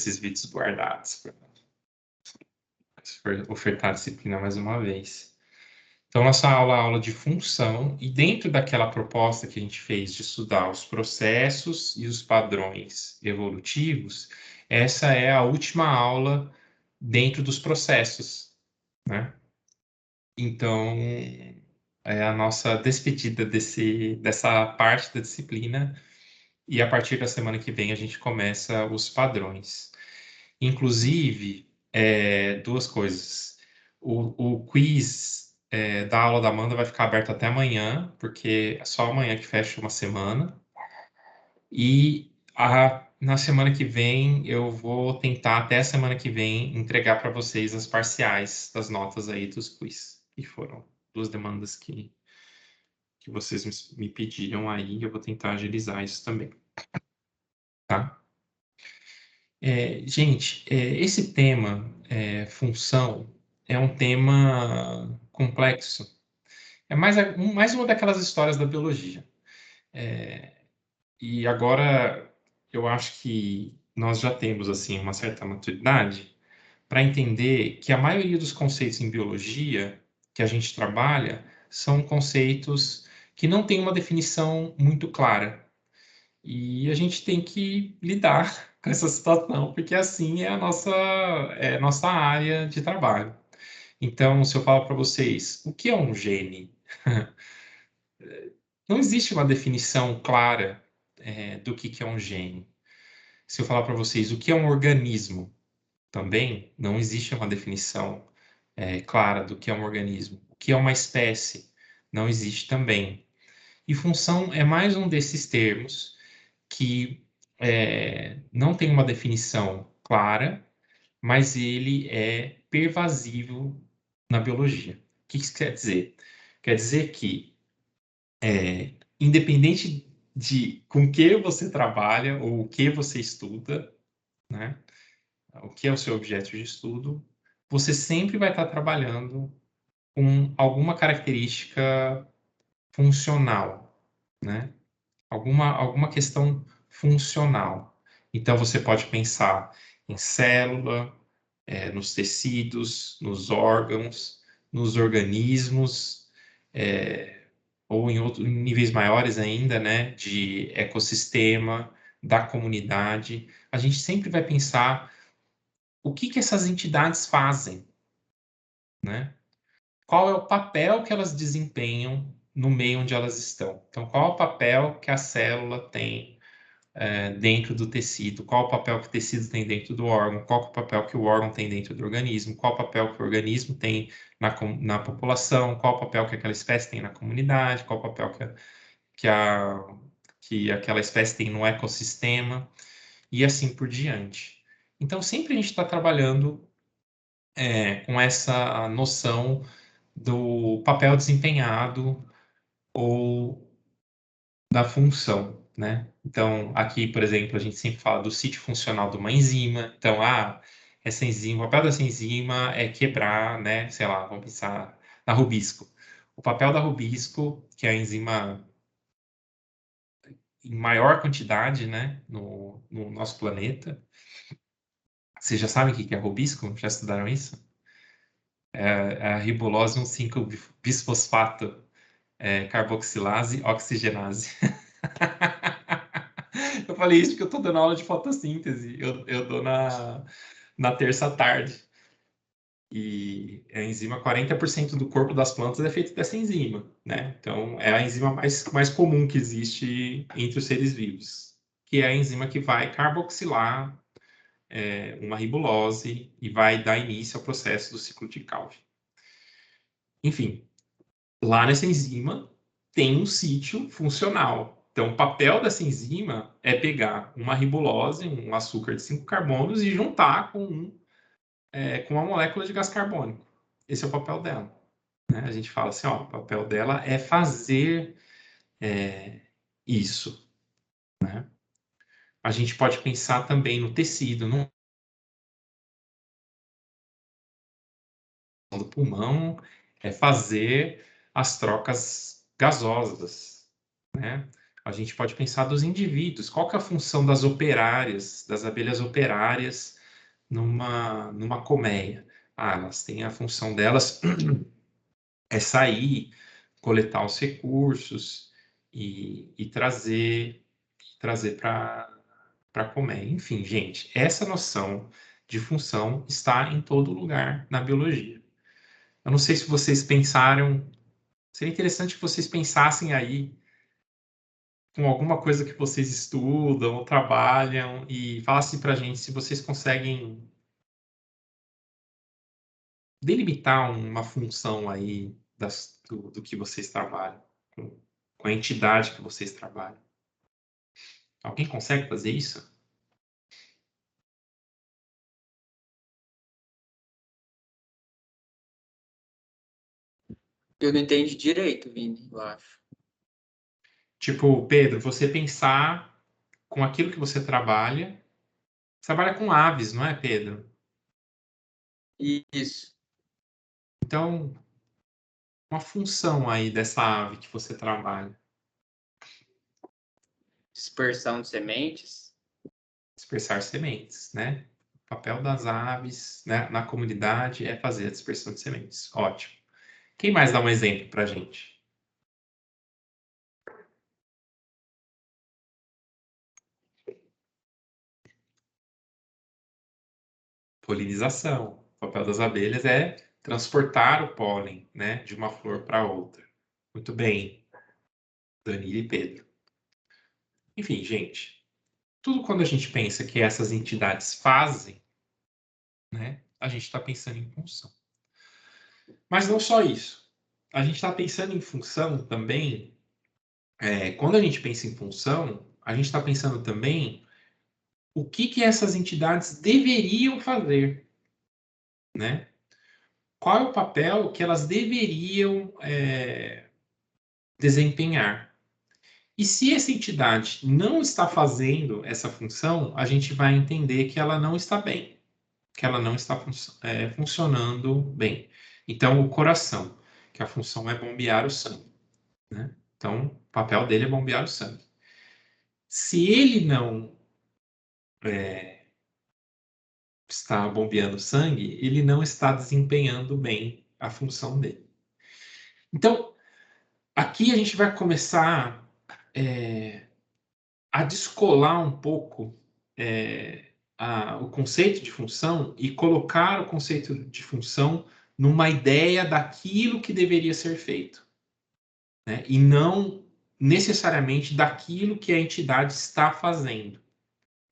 esses vídeos guardados para ofertar a disciplina mais uma vez. Então, nossa aula é a aula de função, e dentro daquela proposta que a gente fez de estudar os processos e os padrões evolutivos, essa é a última aula dentro dos processos, né? Então, é a nossa despedida dessa parte da disciplina, e a partir da semana que vem a gente começa os padrões. Inclusive, duas coisas. O quiz da aula da Amanda vai ficar aberto até amanhã, porque é só amanhã que fecha uma semana. E na semana que vem, eu vou tentar, até a semana que vem, entregar para vocês as parciais das notas aí dos quiz, que foram duas demandas que vocês me pediram aí, eu vou tentar agilizar isso também. Tá? Gente, esse tema, função, é um tema complexo. É mais uma daquelas histórias da biologia. E agora, eu acho que nós já temos, assim, uma certa maturidade para entender que a maioria dos conceitos em biologia que a gente trabalha são conceitos que não têm uma definição muito clara. E a gente tem que lidar com essa situação, porque assim é a nossa área de trabalho. Então, se eu falo para vocês, o que é um gene? Não existe uma definição clara, do que é um gene. Se eu falar para vocês o que é um organismo, também não existe uma definição, clara do que é um organismo. O que é uma espécie? Não existe também. E função é mais um desses termos que não tem uma definição clara, mas ele é pervasivo na biologia. O que isso quer dizer? Quer dizer que, independente de com que você trabalha ou o que você estuda, né, o que é o seu objeto de estudo, você sempre vai estar trabalhando com alguma característica funcional, né? Alguma questão funcional. Então, você pode pensar em célula, nos tecidos, nos órgãos, nos organismos, ou em níveis maiores ainda, né, de ecossistema, da comunidade. A gente sempre vai pensar o que essas entidades fazem, né? Qual é o papel que elas desempenham no meio onde elas estão. Então, qual é o papel que a célula tem dentro do tecido, qual o papel que o tecido tem dentro do órgão, qual o papel que o órgão tem dentro do organismo, qual o papel que o organismo tem na população, qual o papel que aquela espécie tem na comunidade, qual o papel que aquela espécie tem no ecossistema, e assim por diante. Então, sempre a gente está trabalhando com essa noção do papel desempenhado ou da função, né? Então, aqui, por exemplo, a gente sempre fala do sítio funcional de uma enzima. Então, essa enzima, o papel dessa enzima é quebrar, né? Sei lá, vamos pensar na rubisco. O papel da rubisco, que é a enzima em maior quantidade, né, no nosso planeta. Vocês já sabem o que é rubisco? Já estudaram isso? É a ribulose 1,5-bisfosfato, carboxilase oxigenase. Eu falei isso porque eu estou dando aula de fotossíntese. Eu dou na terça tarde. E a enzima, 40% do corpo das plantas é feito dessa enzima, né? Então, é a enzima mais comum que existe entre os seres vivos, que é a enzima que vai carboxilar uma ribulose e vai dar início ao processo do ciclo de Calvi. Enfim, lá nessa enzima tem um sítio funcional. Então, o papel dessa enzima é pegar uma ribulose, um açúcar de 5 carbonos, e juntar com uma molécula de gás carbônico. Esse é o papel dela. Né? A gente fala assim, ó, o papel dela é fazer isso. Né? A gente pode pensar também no tecido, do pulmão, é fazer as trocas gasosas, né? A gente pode pensar dos indivíduos. Qual que é a função das operárias, das abelhas operárias numa colmeia? Elas têm a função delas é sair, coletar os recursos e trazer para comer. Enfim, gente, essa noção de função está em todo lugar na biologia. Eu não sei se vocês pensaram, seria interessante que vocês pensassem aí com alguma coisa que vocês estudam ou trabalham e falassem para a gente se vocês conseguem delimitar uma função aí do que vocês trabalham, com a entidade que vocês trabalham. Alguém consegue fazer isso? Eu não entendi direito, Vini, eu acho. Tipo, Pedro, você pensar com aquilo que você trabalha. Você trabalha com aves, não é, Pedro? Isso. Então, uma função aí dessa ave que você trabalha. Dispersão de sementes. Dispersar sementes, né? O papel das aves, né, na comunidade é fazer a dispersão de sementes. Ótimo. Quem mais dá um exemplo para a gente? Polinização. O papel das abelhas é transportar o pólen, né, de uma flor para outra. Muito bem, Danilo e Pedro. Enfim, gente, tudo quando a gente pensa que essas entidades fazem, né, a gente está pensando em função. Mas não só isso. A gente está pensando em função também. Quando a gente pensa em função, a gente está pensando também o que essas entidades deveriam fazer, né? Qual é o papel que elas deveriam desempenhar? E se essa entidade não está fazendo essa função, a gente vai entender que ela não está bem, que ela não está funcionando bem. Então, o coração, que a função é bombear o sangue, né? Então, o papel dele é bombear o sangue. Se ele não está bombeando sangue, ele não está desempenhando bem a função dele. Então, aqui a gente vai começar a descolar um pouco o conceito de função e colocar o conceito de função numa ideia daquilo que deveria ser feito, né? E não necessariamente daquilo que a entidade está fazendo.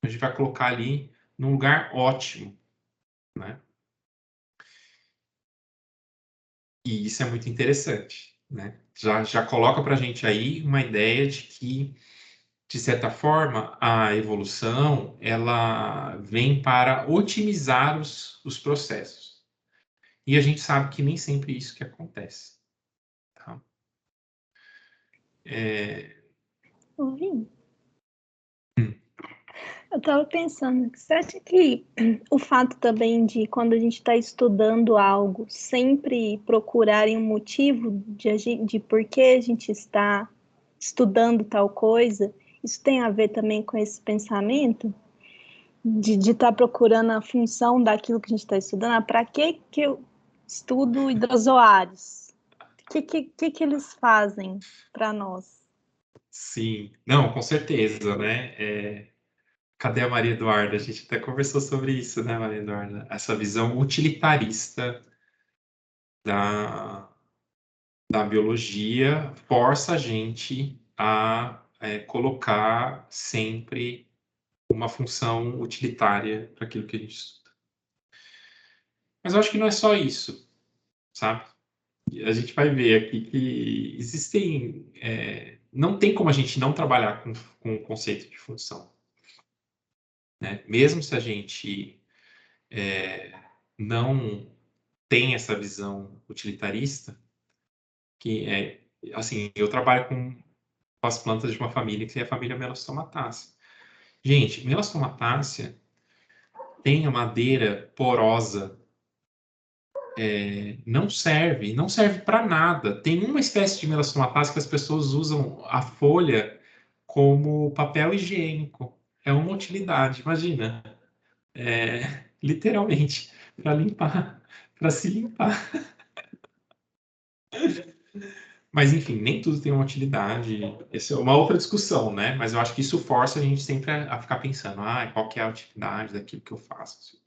A gente vai colocar ali num lugar ótimo, né? E isso é muito interessante, né? Já coloca para a gente aí uma ideia de que, de certa forma, a evolução ela vem para otimizar os processos. E a gente sabe que nem sempre isso que acontece. Tá? Ouvi. Eu estava pensando, você acha que o fato também de quando a gente está estudando algo, sempre procurarem um motivo de por que a gente está estudando tal coisa, isso tem a ver também com esse pensamento de estar procurando a função daquilo que a gente está estudando? Para que eu estudo hidrozoários? O que eles fazem para nós? Sim, não, com certeza, né? Cadê a Maria Eduarda? A gente até conversou sobre isso, né, Maria Eduarda? Essa visão utilitarista da, da biologia força a gente a colocar sempre uma função utilitária para aquilo que a gente estuda. Mas eu acho que não é só isso, sabe? A gente vai ver aqui que existem. Não tem como a gente não trabalhar com o conceito de função, né? Mesmo se a gente não tem essa visão utilitarista, que assim, eu trabalho com as plantas de uma família que é a família Melastomatácea. Gente, Melastomatácea tem a madeira porosa, não serve para nada. Tem uma espécie de Melastomatácea que as pessoas usam a folha como papel higiênico. É uma utilidade, imagina. Literalmente, para limpar, para se limpar. Mas, enfim, nem tudo tem uma utilidade. Essa é uma outra discussão, né? Mas eu acho que isso força a gente sempre a ficar pensando, qual que é a utilidade daquilo que eu faço?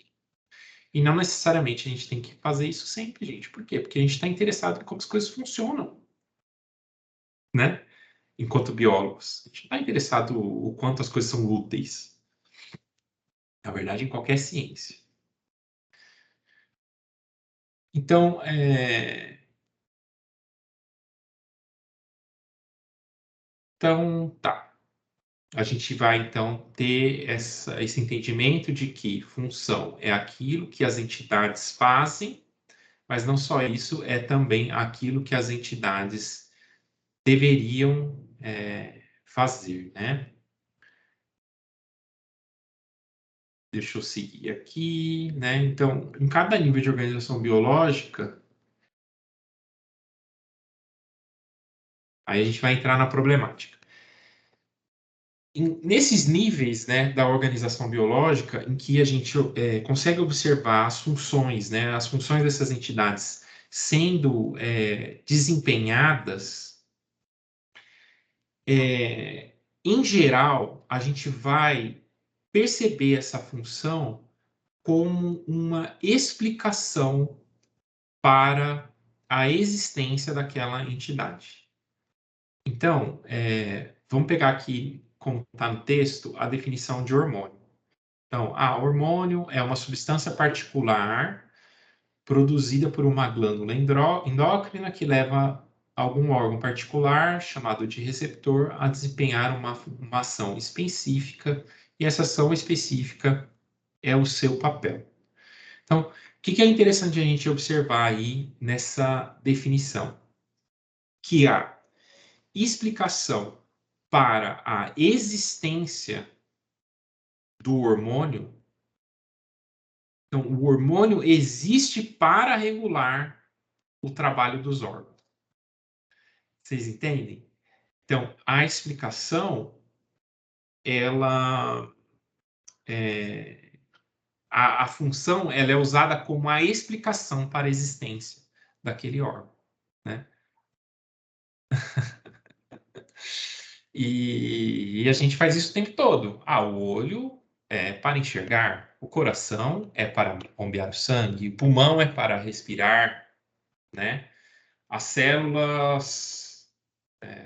E não necessariamente a gente tem que fazer isso sempre, gente. Por quê? Porque a gente está interessado em como as coisas funcionam, né? Enquanto biólogos. A gente não está interessado o quanto as coisas são úteis. Na verdade, em qualquer ciência. Então, tá. A gente vai, então, ter esse entendimento de que função é aquilo que as entidades fazem, mas não só isso, é também aquilo que as entidades deveriam fazer, né? Deixa eu seguir aqui, né? Então, em cada nível de organização biológica, aí a gente vai entrar na problemática. Nesses níveis, né, da organização biológica, em que a gente consegue observar as funções, né, as funções dessas entidades sendo desempenhadas, em geral, a gente vai perceber essa função como uma explicação para a existência daquela entidade. Então, vamos pegar aqui, como está no texto, a definição de hormônio. Então, hormônio é uma substância particular produzida por uma glândula endócrina que leva algum órgão particular, chamado de receptor, a desempenhar uma ação específica, e essa ação específica é o seu papel. Então, o que é interessante a gente observar aí nessa definição? Que a explicação para a existência do hormônio, então, o hormônio existe para regular o trabalho dos órgãos. Vocês entendem? Então, a explicação, ela a função, ela é usada como a explicação para a existência daquele órgão, né? E a gente faz isso o tempo todo. O olho é para enxergar, o coração é para bombear o sangue, o pulmão é para respirar, né? As células,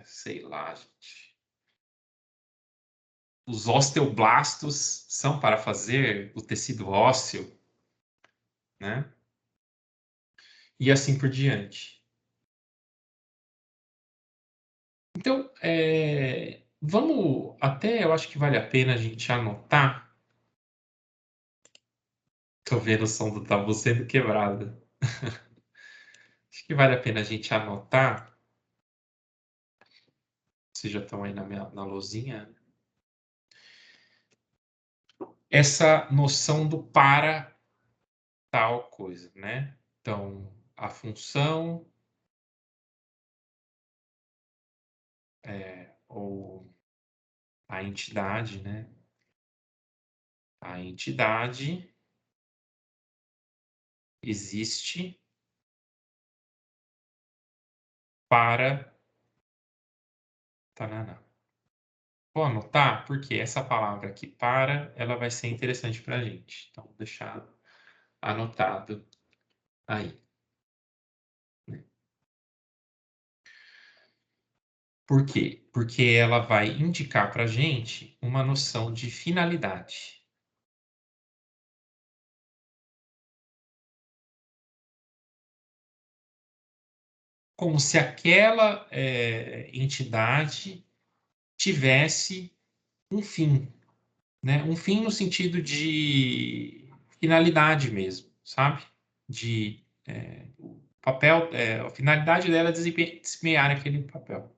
sei lá, gente. Os osteoblastos são para fazer o tecido ósseo, né? E assim por diante. Então, vamos até, eu acho que vale a pena a gente anotar. Tô vendo o som do tabu sendo quebrado. Acho que vale a pena a gente anotar. Vocês já estão aí na lousinha. Essa noção do para tal coisa, né? Então, a função ou a entidade, né? A entidade existe para... Tanana. Vou anotar, porque essa palavra aqui, para, ela vai ser interessante para a gente. Então, vou deixar anotado aí. Por quê? Porque ela vai indicar para a gente uma noção de finalidade. Como se aquela entidade tivesse um fim, né? Um fim no sentido de finalidade mesmo, sabe? De o papel, a finalidade dela é desempenhar aquele papel.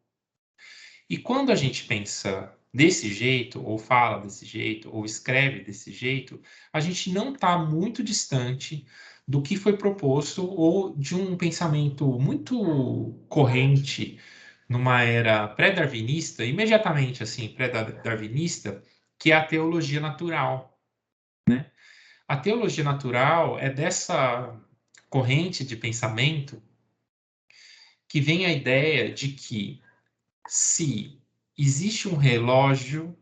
E quando a gente pensa desse jeito, ou fala desse jeito, ou escreve desse jeito, a gente não está muito distante do que foi proposto ou de um pensamento muito corrente numa era pré-darwinista, imediatamente assim, pré-darwinista, que é a teologia natural, né? A teologia natural é dessa corrente de pensamento que vem a ideia de que se existe um relógio,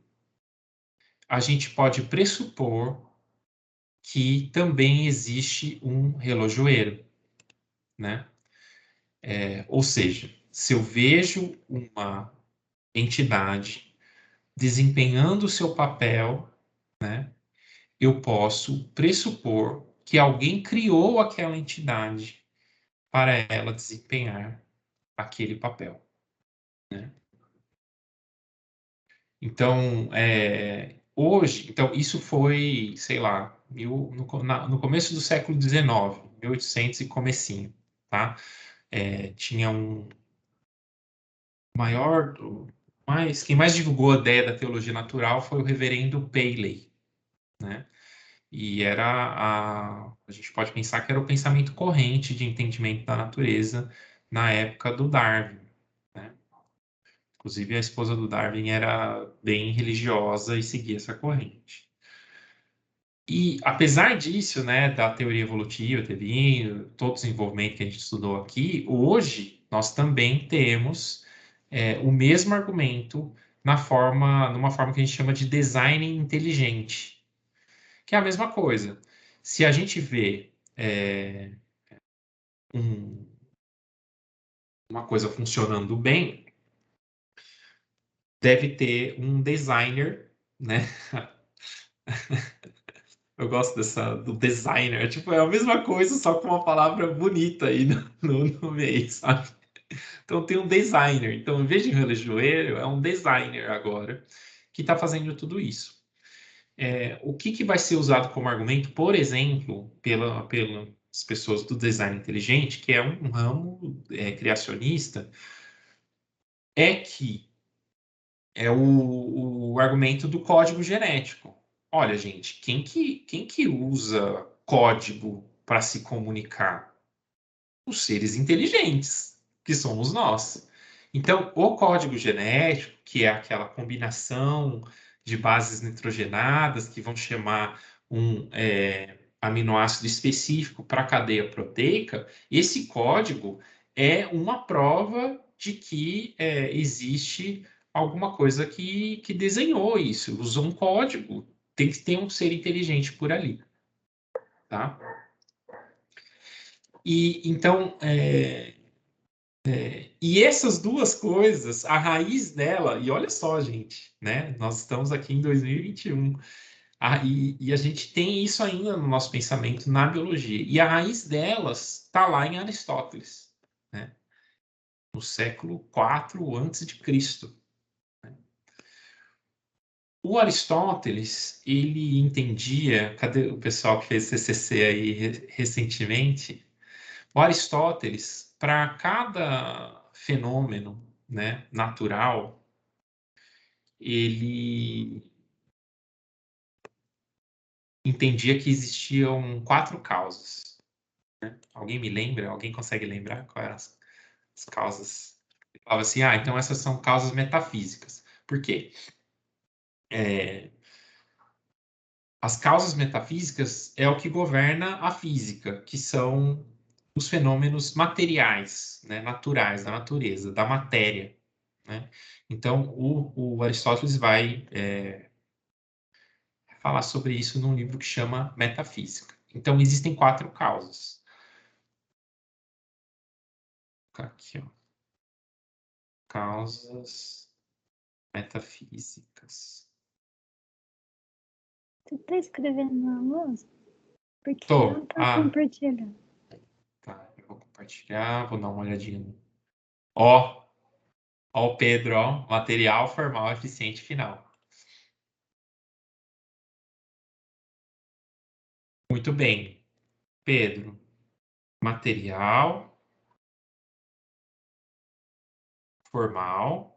a gente pode pressupor que também existe um relojoeiro, né? Ou seja, se eu vejo uma entidade desempenhando o seu papel, né, eu posso pressupor que alguém criou aquela entidade para ela desempenhar aquele papel, né? Então, hoje, então isso foi, sei lá, no começo do século XIX, 1800 e comecinho, tá? Tinha um maior, quem mais divulgou a ideia da teologia natural foi o reverendo Paley, né? E a gente pode pensar que era o pensamento corrente de entendimento da natureza na época do Darwin, né? Inclusive, a esposa do Darwin era bem religiosa e seguia essa corrente. E, apesar disso, né, da teoria evolutiva ter vindo, todo o desenvolvimento que a gente estudou aqui, hoje nós também temos o mesmo argumento numa forma que a gente chama de design inteligente, que é a mesma coisa. Se a gente vê um- uma coisa funcionando bem, deve ter um designer, né? Eu gosto do designer. Tipo, é a mesma coisa, só com uma palavra bonita aí no meio, sabe? Então tem um designer. Então, em vez de relojoeiro, é um designer agora que está fazendo tudo isso. O que vai ser usado como argumento, por exemplo, pelas pessoas do design inteligente, que é um ramo criacionista, é que é o argumento do código genético. Olha, gente, quem que usa código para se comunicar? Os seres inteligentes, que somos nós. Então, o código genético, que é aquela combinação de bases nitrogenadas que vão chamar um aminoácido específico para a cadeia proteica, esse código é uma prova de que existe alguma coisa que desenhou isso, usou um código, tem que ter um ser inteligente por ali, tá? E então, e essas duas coisas, a raiz dela, e olha só, gente, né? Nós estamos aqui em 2021, e a gente tem isso ainda no nosso pensamento na biologia. E a raiz delas está lá em Aristóteles, né? No século IV antes de Cristo. O Aristóteles, ele entendia, cadê o pessoal que fez CCC aí recentemente? O Aristóteles, para cada fenômeno, né, natural, ele entendia que existiam 4 causas. Alguém me lembra? Alguém consegue lembrar quais eram as causas? Ele falava assim, então essas são causas metafísicas. Por quê? As causas metafísicas é o que governa a física, que são os fenômenos materiais, né, naturais, da natureza, da matéria, né? Então, o Aristóteles vai falar sobre isso num livro que chama Metafísica. Então, existem 4 causas. Aqui, ó. Causas metafísicas. Você está escrevendo na lousa? Porque não Tô. está compartilhando. Tá. Eu vou compartilhar, vou dar uma olhadinha. Ó, ó o Pedro, ó. Material formal eficiente final. Muito bem. Pedro, material formal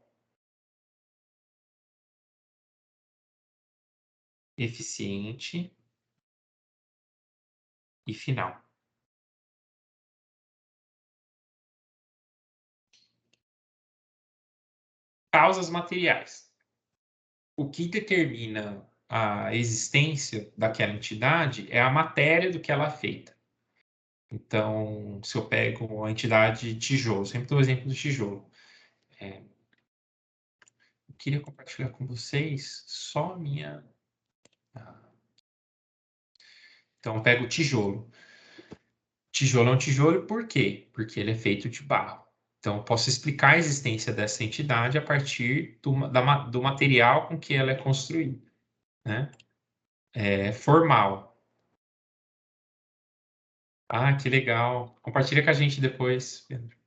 eficiente e final. causas materiais. O que determina a existência daquela entidade é a matéria do que ela é feita. Então, se eu pego a entidade tijolo, sempre dou o exemplo do tijolo. Eu queria compartilhar com vocês só a minha... Então, eu pego o tijolo. Tijolo é um tijolo por quê? Porque ele é feito de barro. Então, eu posso explicar a existência dessa entidade a partir do material com que ela é construída, né? Formal. Ah, que legal. Compartilha com a gente depois, Pedro.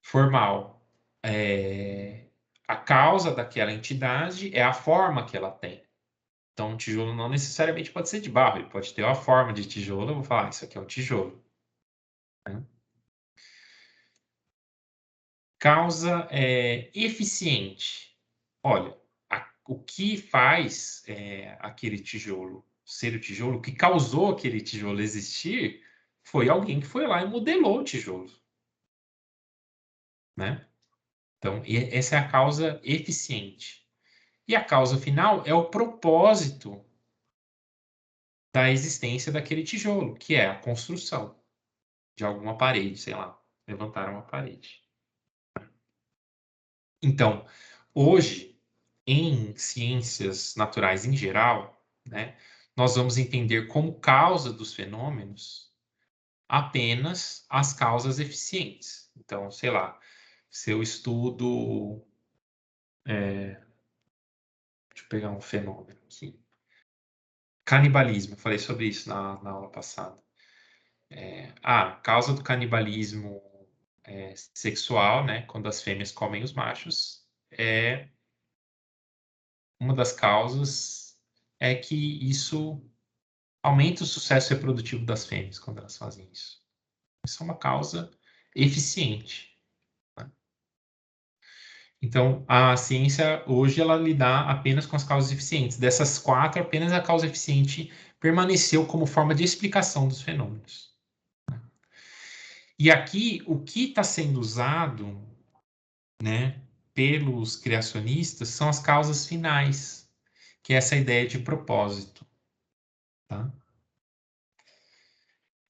Formal. A causa daquela entidade é a forma que ela tem. Então, um tijolo não necessariamente pode ser de barro, ele pode ter uma forma de tijolo. Eu vou falar, isso aqui é um tijolo, né? Causa eficiente. Olha, o que faz aquele tijolo ser o tijolo, o que causou aquele tijolo existir, foi alguém que foi lá e modelou o tijolo, né? Então, essa é a causa eficiente. E a causa final é o propósito da existência daquele tijolo, que é a construção de alguma parede, sei lá, levantar uma parede. Então, hoje, em ciências naturais em geral, né, nós vamos entender como causa dos fenômenos apenas as causas eficientes. Então, sei lá, se eu estudo... deixa eu pegar um fenômeno aqui. Canibalismo, eu falei sobre isso na aula passada. Causa do canibalismo sexual, né, quando as fêmeas comem os machos, uma das causas é que isso aumenta o sucesso reprodutivo das fêmeas quando elas fazem isso. Isso é uma causa eficiente, né? Então, a ciência hoje ela lida apenas com as causas eficientes. Dessas 4, apenas a causa eficiente permaneceu como forma de explicação dos fenômenos. E aqui, o que está sendo usado, né, pelos criacionistas são as causas finais, que é essa ideia de propósito, tá?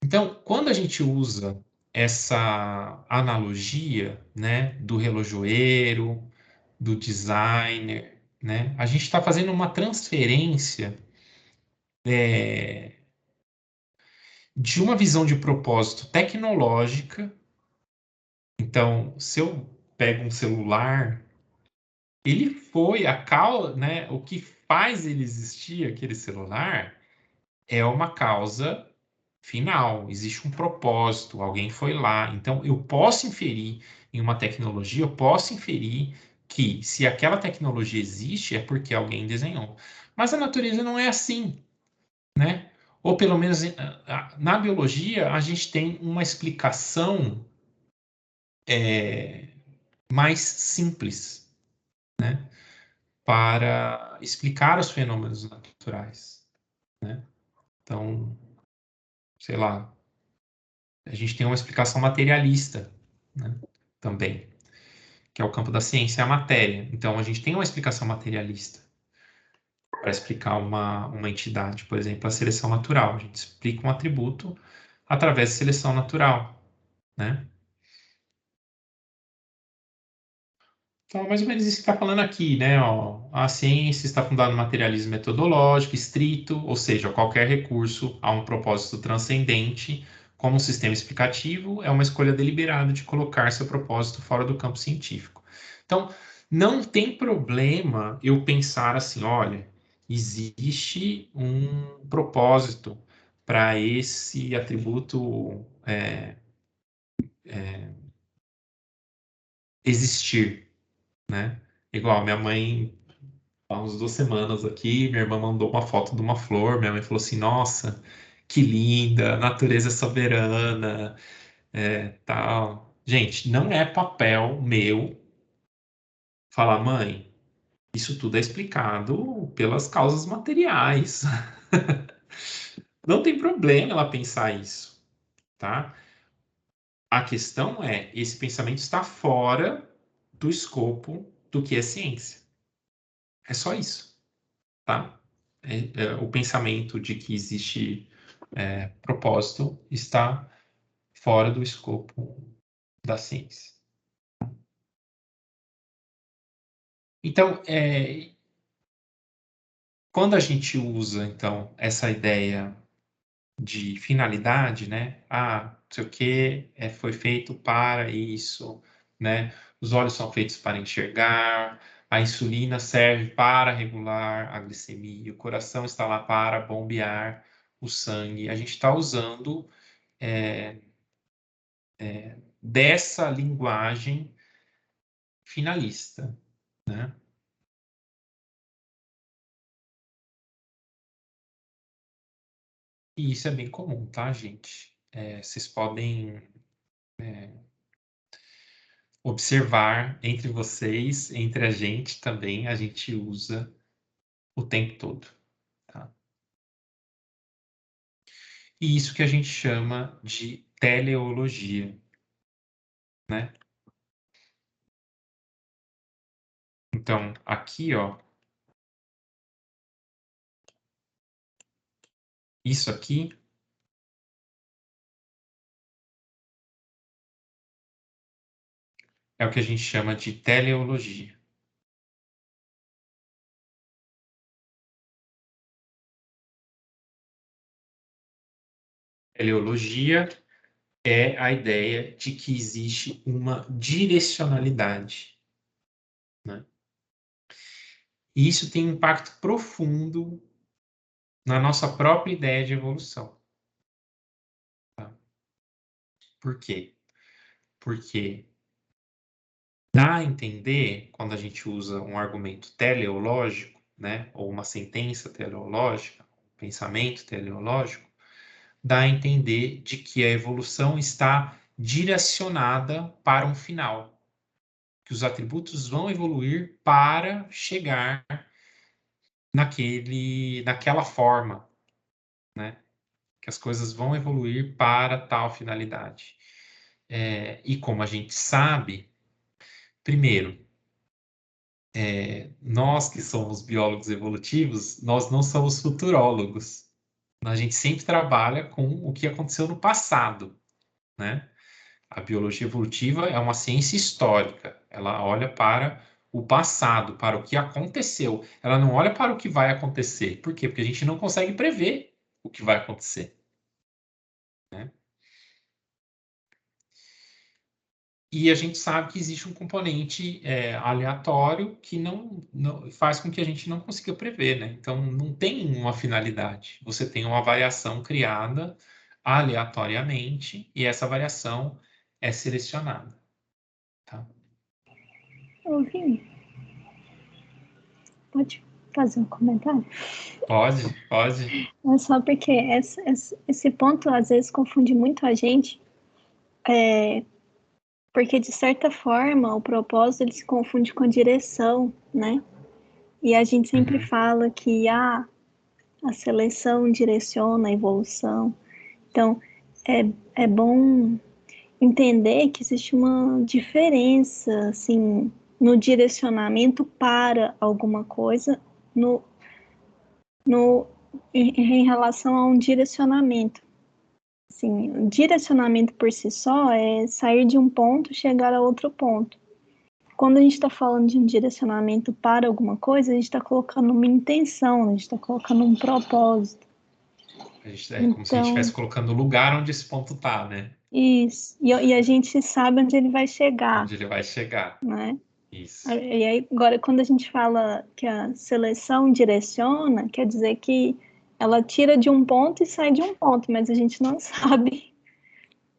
Então, quando a gente usa essa analogia, né, do relojoeiro, do designer, né, a gente está fazendo uma transferência de uma visão de propósito tecnológica. Então, se eu pego um celular, ele foi né, o que faz ele existir, aquele celular, é uma causa final, existe um propósito, alguém foi lá. Então, eu posso inferir em uma tecnologia, eu posso inferir que se aquela tecnologia existe, é porque alguém desenhou. Mas a natureza não é assim, né? Ou pelo menos na biologia, a gente tem uma explicação mais simples, né, para explicar os fenômenos naturais, né? Então, sei lá, a gente tem uma explicação materialista, né, também, que é o campo da ciência, é a matéria. Então, a gente tem uma explicação materialista para explicar uma entidade, por exemplo, a seleção natural. A gente explica um atributo através de seleção natural, né? Então, mais ou menos isso que está falando aqui, né? Ó, a ciência está fundada no materialismo metodológico estrito, ou seja, qualquer recurso a um propósito transcendente, como um sistema explicativo, é uma escolha deliberada de colocar seu propósito fora do campo científico. Então, não tem problema eu pensar assim, olha, existe um propósito para esse atributo existir, né? Igual minha mãe há uns 2 semanas aqui, minha irmã mandou uma foto de uma flor, minha mãe falou assim, nossa, que linda, a natureza é soberana, tal. Gente, não é papel meu falar, mãe, isso tudo é explicado pelas causas materiais. Não tem problema ela pensar isso, tá? A questão é, esse pensamento está fora do escopo do que é ciência. É só isso, tá? O pensamento de que existe propósito está fora do escopo da ciência. Então, quando a gente usa, então, essa ideia de finalidade, né? Não sei o que, foi feito para isso, né? Os olhos são feitos para enxergar, a insulina serve para regular a glicemia, o coração está lá para bombear o sangue. A gente está usando dessa linguagem finalista, né? E isso é bem comum, tá, gente? Vocês podem observar entre vocês, entre a gente também, a gente usa o tempo todo, tá? E isso que a gente chama de teleologia, né? Então, aqui, ó, isso aqui é o que a gente chama de teleologia. Teleologia é a ideia de que existe uma direcionalidade, né? E isso tem um impacto profundo na nossa própria ideia de evolução. Tá? Por quê? Porque dá a entender, quando a gente usa um argumento teleológico, né, ou uma sentença teleológica, um pensamento teleológico, dá a entender de que a evolução está direcionada para um final, que os atributos vão evoluir para chegar naquela forma, né? Que as coisas vão evoluir para tal finalidade. E como a gente sabe, primeiro, nós que somos biólogos evolutivos, nós não somos futurólogos. A gente sempre trabalha com o que aconteceu no passado, né? A biologia evolutiva é uma ciência histórica. Ela olha para o passado, para o que aconteceu. Ela não olha para o que vai acontecer. Por quê? Porque a gente não consegue prever o que vai acontecer, né? E a gente sabe que existe um componente aleatório que não faz com que a gente não consiga prever, né? Então, não tem uma finalidade. Você tem uma variação criada aleatoriamente e essa variação é selecionada, tá? Ô, Vini, pode fazer um comentário? Pode. É só porque esse ponto às vezes confunde muito a gente, porque de certa forma o propósito ele se confunde com a direção, né? E a gente sempre Uhum. fala que a seleção direciona a evolução. Então, é bom entender que existe uma diferença, assim, no direcionamento para alguma coisa, no, em relação a um direcionamento. Assim, o direcionamento por si só é sair de um ponto e chegar a outro ponto. Quando a gente está falando de um direcionamento para alguma coisa, a gente está colocando uma intenção, a gente está colocando um propósito. É como se a gente estivesse Então, colocando o lugar onde esse ponto está, né? isso. E a gente sabe onde ele vai chegar, Onde ele vai chegar. né? Isso. E aí, agora, quando a gente fala que a seleção direciona, quer dizer que ela tira de um ponto e sai de um ponto, mas a gente não sabe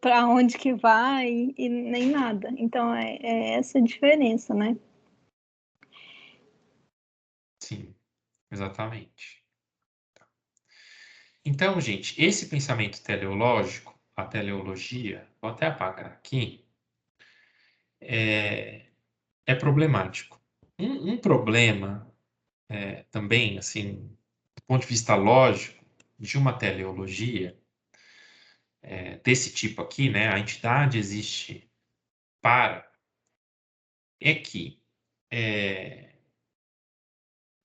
para onde que vai e nem nada. Então, é essa a diferença, né? Sim, exatamente. Então, gente, esse pensamento teleológico, a teleologia, vou até apagar aqui, é problemático. Um problema também, assim, do ponto de vista lógico, de uma teleologia desse tipo aqui, né? A entidade existe para é que,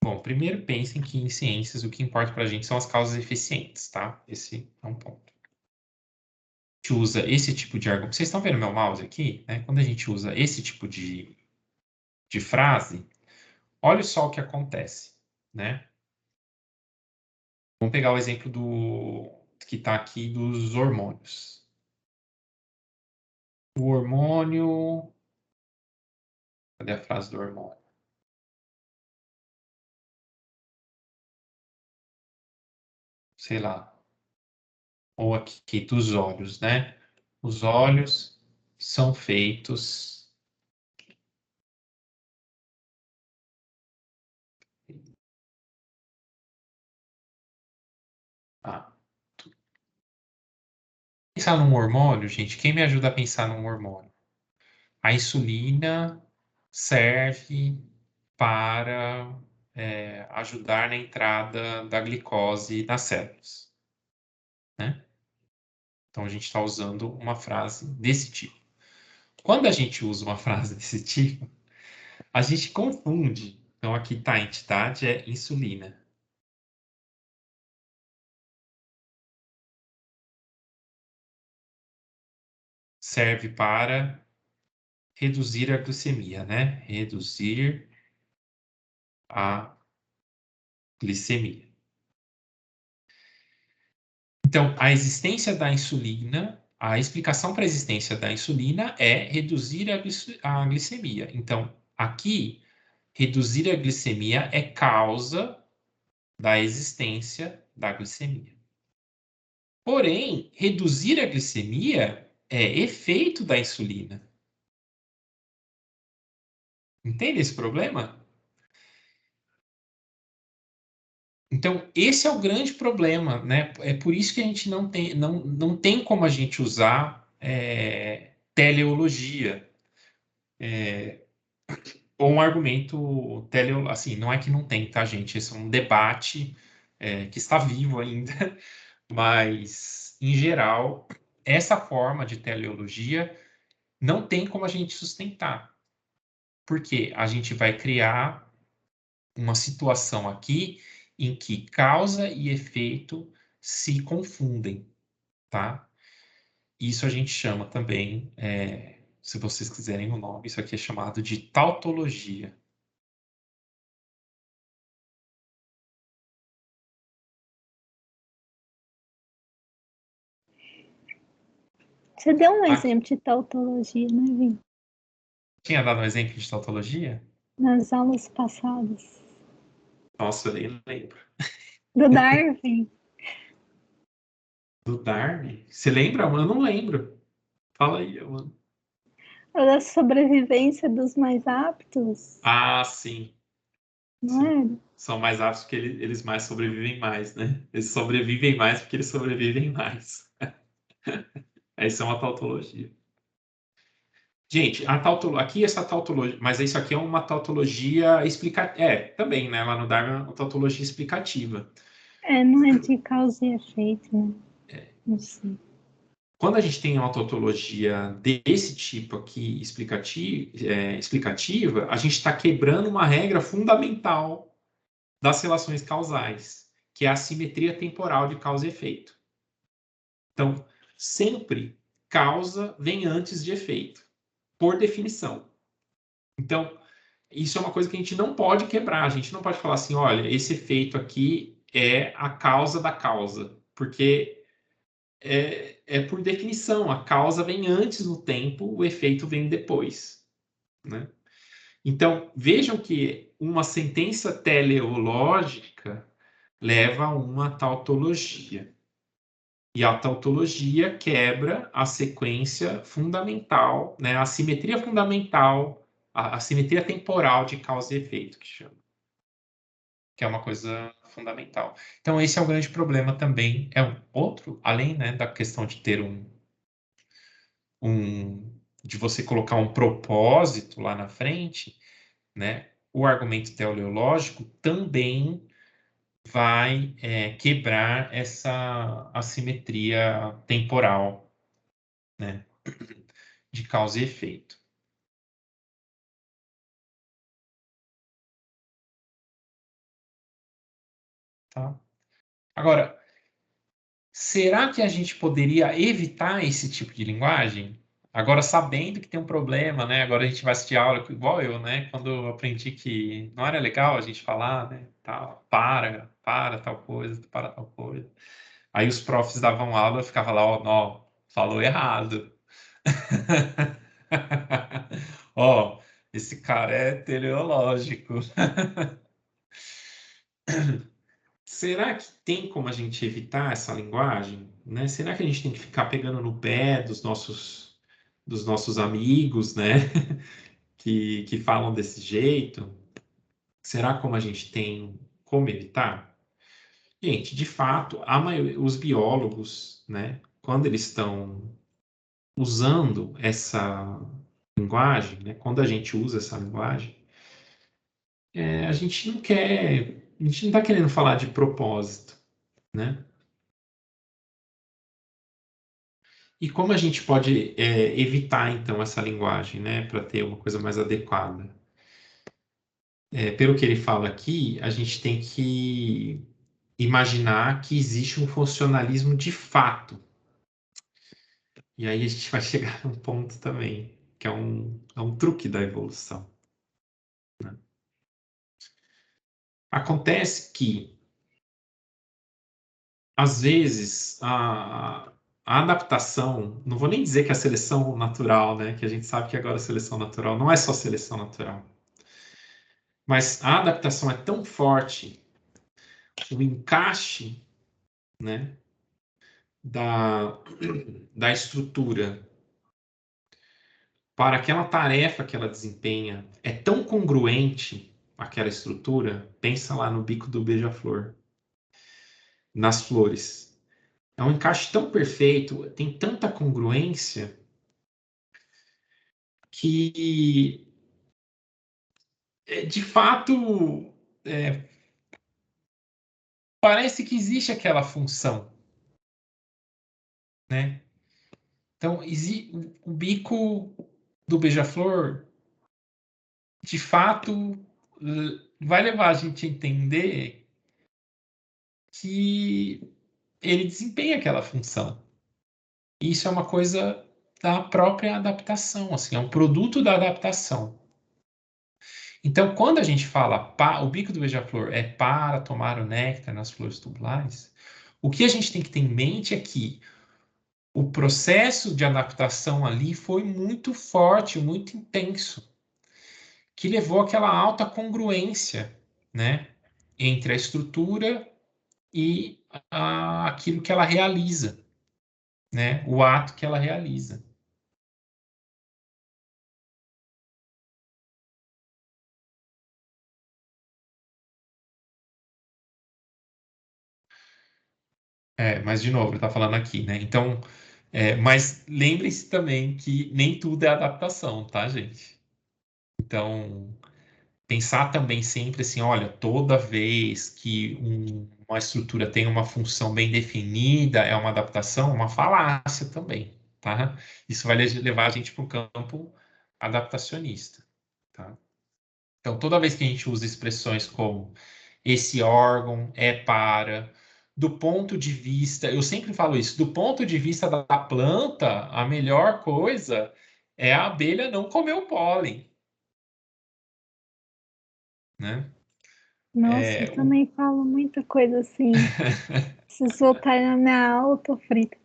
bom, primeiro pensem que em ciências o que importa para a gente são as causas eficientes, tá? Esse é um ponto. A gente usa esse tipo de argumento. Vocês estão vendo meu mouse aqui? Né? Quando a gente usa esse tipo de frase, olha só o que acontece, né? Vamos pegar o exemplo que está aqui dos hormônios. O hormônio... Cadê a frase do hormônio? Sei lá. Ou aqui dos olhos, né? Os olhos são feitos... Pensar num hormônio, gente, quem me ajuda a pensar num hormônio? A insulina serve para ajudar na entrada da glicose nas células, né? Então, a gente está usando uma frase desse tipo. Quando a gente usa uma frase desse tipo, a gente confunde. Então, aqui está a entidade, é insulina. Serve para reduzir a glicemia, né? Reduzir a glicemia. Então, a existência da insulina, a explicação para a existência da insulina é reduzir a glicemia. Então, aqui, reduzir a glicemia é causa da existência da glicemia. Porém, reduzir a glicemia é efeito da insulina. Entende esse problema? Então, esse é o grande problema, né? É por isso que a gente não tem como a gente usar teleologia. Ou um argumento assim, não é que não tem, tá, gente? Esse é um debate que está vivo ainda, mas, em geral, essa forma de teleologia não tem como a gente sustentar. Porque a gente vai criar uma situação aqui em que causa e efeito se confundem, tá? Isso a gente chama também, se vocês quiserem o nome, isso aqui é chamado de tautologia. Você deu um exemplo de tautologia, né, Vini? Tinha dado um exemplo de tautologia? Nas aulas passadas. Nossa, eu nem lembro. Do Darwin. Do Darwin? Você lembra, mano? Eu não lembro. Fala aí, mano. Da sobrevivência dos mais aptos. Ah, sim. Não Sim. é? São mais aptos porque eles mais sobrevivem mais, né? Eles sobrevivem mais porque eles sobrevivem mais. Essa é uma tautologia. Gente, aqui essa tautologia, mas isso aqui é uma tautologia explicativa. Também, né? Lá no Darwin é uma tautologia explicativa. Não é de causa e efeito, né? Não sei. Quando a gente tem uma tautologia desse tipo aqui, explicativa, a gente está quebrando uma regra fundamental das relações causais, que é a simetria temporal de causa e efeito. Então, sempre causa vem antes de efeito, por definição. Então, isso é uma coisa que a gente não pode quebrar. A gente não pode falar assim, olha, esse efeito aqui é a causa da causa, porque é por definição, a causa vem antes no tempo, o efeito vem depois, né? Então, vejam que uma sentença teleológica leva a uma tautologia. E a tautologia quebra a sequência fundamental, né? A simetria fundamental, a simetria temporal de causa e efeito, que chama. Que é uma coisa fundamental. Então, esse é o grande problema também. É um outro, além, né, da questão de ter de você colocar um propósito lá na frente, né? O argumento teleológico também vai quebrar essa assimetria temporal, né? De causa e efeito. tá? Agora, será que a gente poderia evitar esse tipo de linguagem? Agora, sabendo que tem um problema, né? Agora a gente vai assistir aula, igual eu, né? Quando eu aprendi que não era legal a gente falar, né? Tal, para tal coisa, para tal coisa. Aí os profs davam aula, eu ficava lá, ó, não, falou errado. Ó, esse cara é teleológico. Será que tem como a gente evitar essa linguagem, né? Será que a gente tem que ficar pegando no pé dos nossos amigos, né? que falam desse jeito? Será como a gente tem como evitar? Gente, de fato, os biólogos, né? Quando eles estão usando essa linguagem, né? Quando a gente usa essa linguagem, a gente não quer, a gente não está querendo falar de propósito, né? E como a gente pode evitar, então, essa linguagem, né, para ter uma coisa mais adequada? Pelo que ele fala aqui, a gente tem que imaginar que existe um funcionalismo de fato. E aí a gente vai chegar num ponto também, que é um truque da evolução, né? Acontece que, às vezes, a adaptação, não vou nem dizer que é a seleção natural, né, que a gente sabe que agora a seleção natural não é só seleção natural. Mas a adaptação é tão forte, o encaixe, né, da estrutura para aquela tarefa que ela desempenha é tão congruente aquela estrutura. Pensa lá no bico do beija-flor, nas flores. É um encaixe tão perfeito, tem tanta congruência que, de fato, parece que existe aquela função, né? Então, o bico do beija-flor, de fato, vai levar a gente a entender que ele desempenha aquela função. Isso é uma coisa da própria adaptação, assim, é um produto da adaptação. Então, quando a gente fala o bico do beija-flor é para tomar o néctar nas flores tubulares, o que a gente tem que ter em mente é que o processo de adaptação ali foi muito forte, muito intenso, que levou àquela alta congruência, né, entre a estrutura e aquilo que ela realiza, né, o ato que ela realiza. Mas de novo, ele está falando aqui, né? Então, mas lembre-se também que nem tudo é adaptação, tá, gente? Então, pensar também sempre assim, olha, toda vez que uma estrutura tem uma função bem definida, é uma adaptação, uma falácia também, tá? Isso vai levar a gente para um campo adaptacionista, tá? Então, toda vez que a gente usa expressões como esse órgão é para, do ponto de vista, eu sempre falo isso, do ponto de vista da planta, a melhor coisa é a abelha não comer o pólen, né? Nossa, eu também falo muita coisa assim. Se soltar na minha aula, eu tô frita.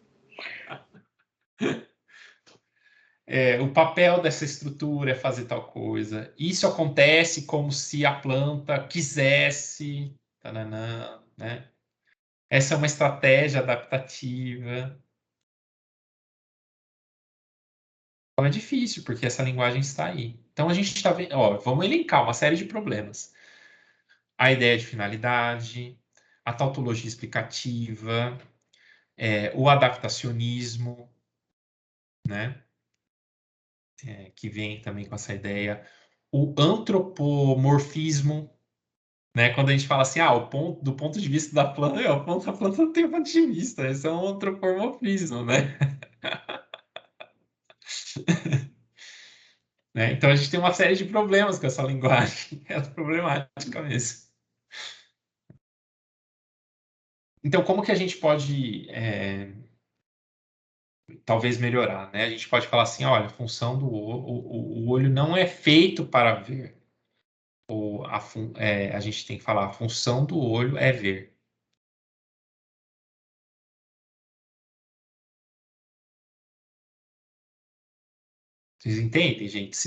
O papel dessa estrutura é fazer tal coisa. Isso acontece como se a planta quisesse, tananã, né? Essa é uma estratégia adaptativa. Então é difícil, porque essa linguagem está aí. Então a gente está vendo, ó, vamos elencar uma série de problemas. A ideia de finalidade, a tautologia explicativa, o adaptacionismo, né? Que vem também com essa ideia. O antropomorfismo, né? Quando a gente fala assim, do ponto de vista da planta, a planta não tem ponto de vista, esse é um antropomorfismo, né? Né? Então a gente tem uma série de problemas com essa linguagem, é problemática mesmo. Então, como que a gente pode talvez melhorar, né? A gente pode falar assim, olha, a função do o olho não é feito para ver. Ou a gente tem que falar, a função do olho é ver. Vocês entendem, gente?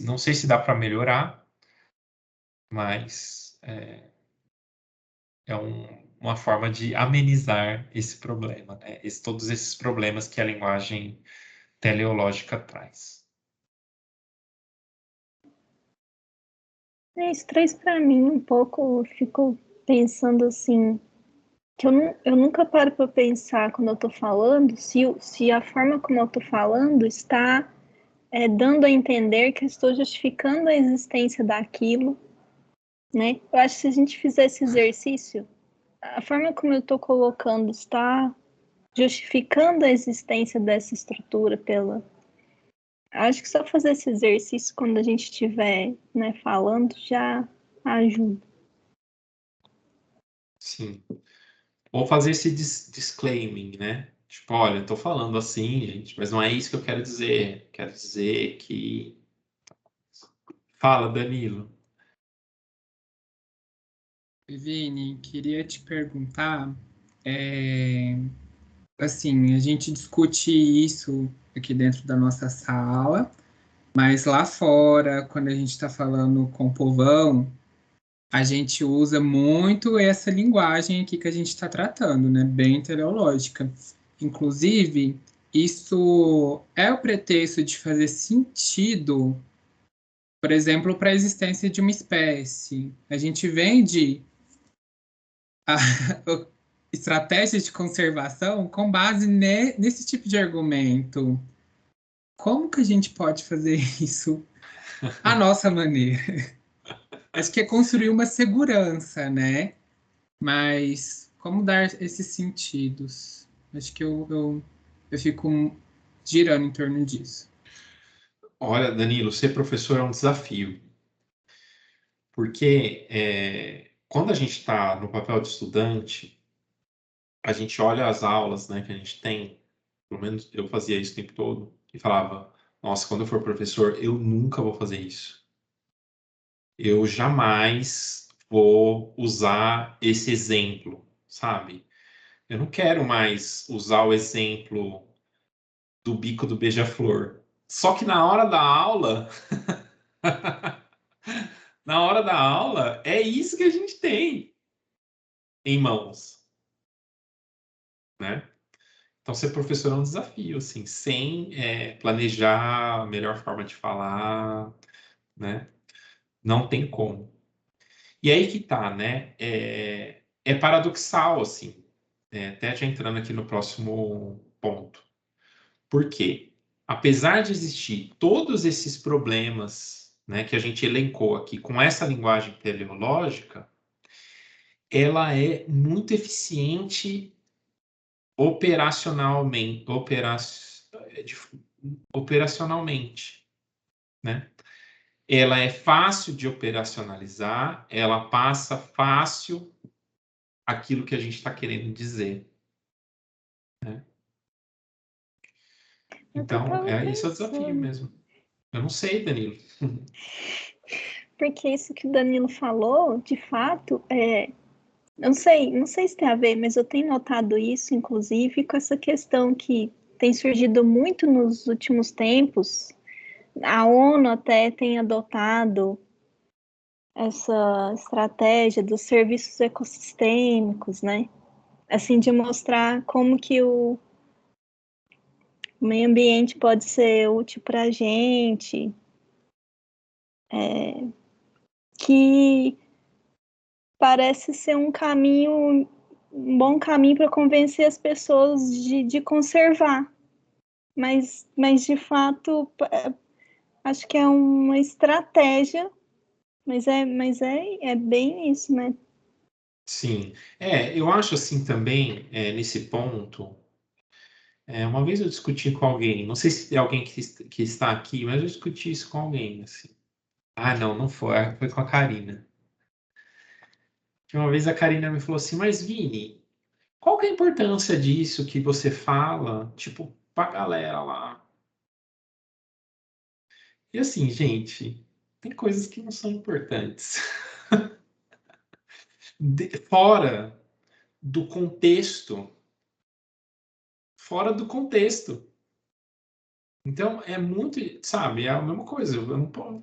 Não sei se dá para melhorar, mas é uma forma de amenizar esse problema, né? Todos esses problemas que a linguagem teleológica traz. Isso traz para mim um pouco, eu fico pensando assim, que eu nunca paro para pensar quando eu estou falando, se a forma como eu estou falando está dando a entender que eu estou justificando a existência daquilo, né? Eu acho que se a gente fizer esse exercício, a forma como eu estou colocando está justificando a existência dessa estrutura pela. Acho que só fazer esse exercício quando a gente estiver, né, falando já ajuda. Sim. Ou fazer esse disclaiming, né? Tipo, olha, eu tô falando assim, gente, mas não é isso que eu quero dizer. Quero dizer que... Fala, Danilo. Vini, queria te perguntar, assim, a gente discute isso aqui dentro da nossa sala, mas lá fora, quando a gente está falando com o povão, a gente usa muito essa linguagem aqui que a gente está tratando, né? Bem teleológica. Inclusive, isso é o pretexto de fazer sentido, por exemplo, para a existência de uma espécie. A gente vende a estratégia de conservação com base nesse tipo de argumento. Como que a gente pode fazer isso à nossa maneira? Acho que é construir uma segurança, né? Mas como dar esses sentidos? Acho que eu fico girando em torno disso. Olha, Danilo, ser professor é um desafio. Porque quando a gente está no papel de estudante, a gente olha as aulas, né, que a gente tem, pelo menos eu fazia isso o tempo todo, e falava, nossa, quando eu for professor, eu nunca vou fazer isso. Eu jamais vou usar esse exemplo, sabe? Eu não quero mais usar o exemplo do bico do beija-flor. Só que na hora da aula, na hora da aula, é isso que a gente tem em mãos, né? Então, ser professor é um desafio, assim, sem planejar a melhor forma de falar, né? Não tem como. E aí que tá, né? É paradoxal, assim, até já entrando aqui no próximo ponto. Por quê? Apesar de existir todos esses problemas, né, que a gente elencou aqui com essa linguagem teleológica, ela é muito eficiente operacionalmente, operacionalmente, né? Ela é fácil de operacionalizar, ela passa fácil aquilo que a gente está querendo dizer, né? Eu até Então, tava esse é o desafio pensando, mesmo. Eu não sei, Danilo. porque isso que o Danilo falou, de fato, não sei se tem a ver, mas eu tenho notado isso, inclusive, com essa questão que tem surgido muito nos últimos tempos. A ONU até tem adotado essa estratégia dos serviços ecossistêmicos, né? Assim, de mostrar como que o meio ambiente pode ser útil para a gente, que parece ser um bom caminho para convencer as pessoas de conservar. Mas de fato, acho que é uma estratégia, mas é bem isso, né? Sim. Eu acho assim também, nesse ponto, uma vez eu discuti com alguém, não sei se é alguém que está aqui, mas eu discuti isso com alguém, assim. Ah, não, não foi, foi com a Karina. Que uma vez a Karina me falou assim, mas Vini, Qual que é a importância disso que você fala, tipo, pra galera lá? E assim, gente, tem coisas que não são importantes. Fora do contexto. Fora do contexto. Então, é muito, sabe, é a mesma coisa.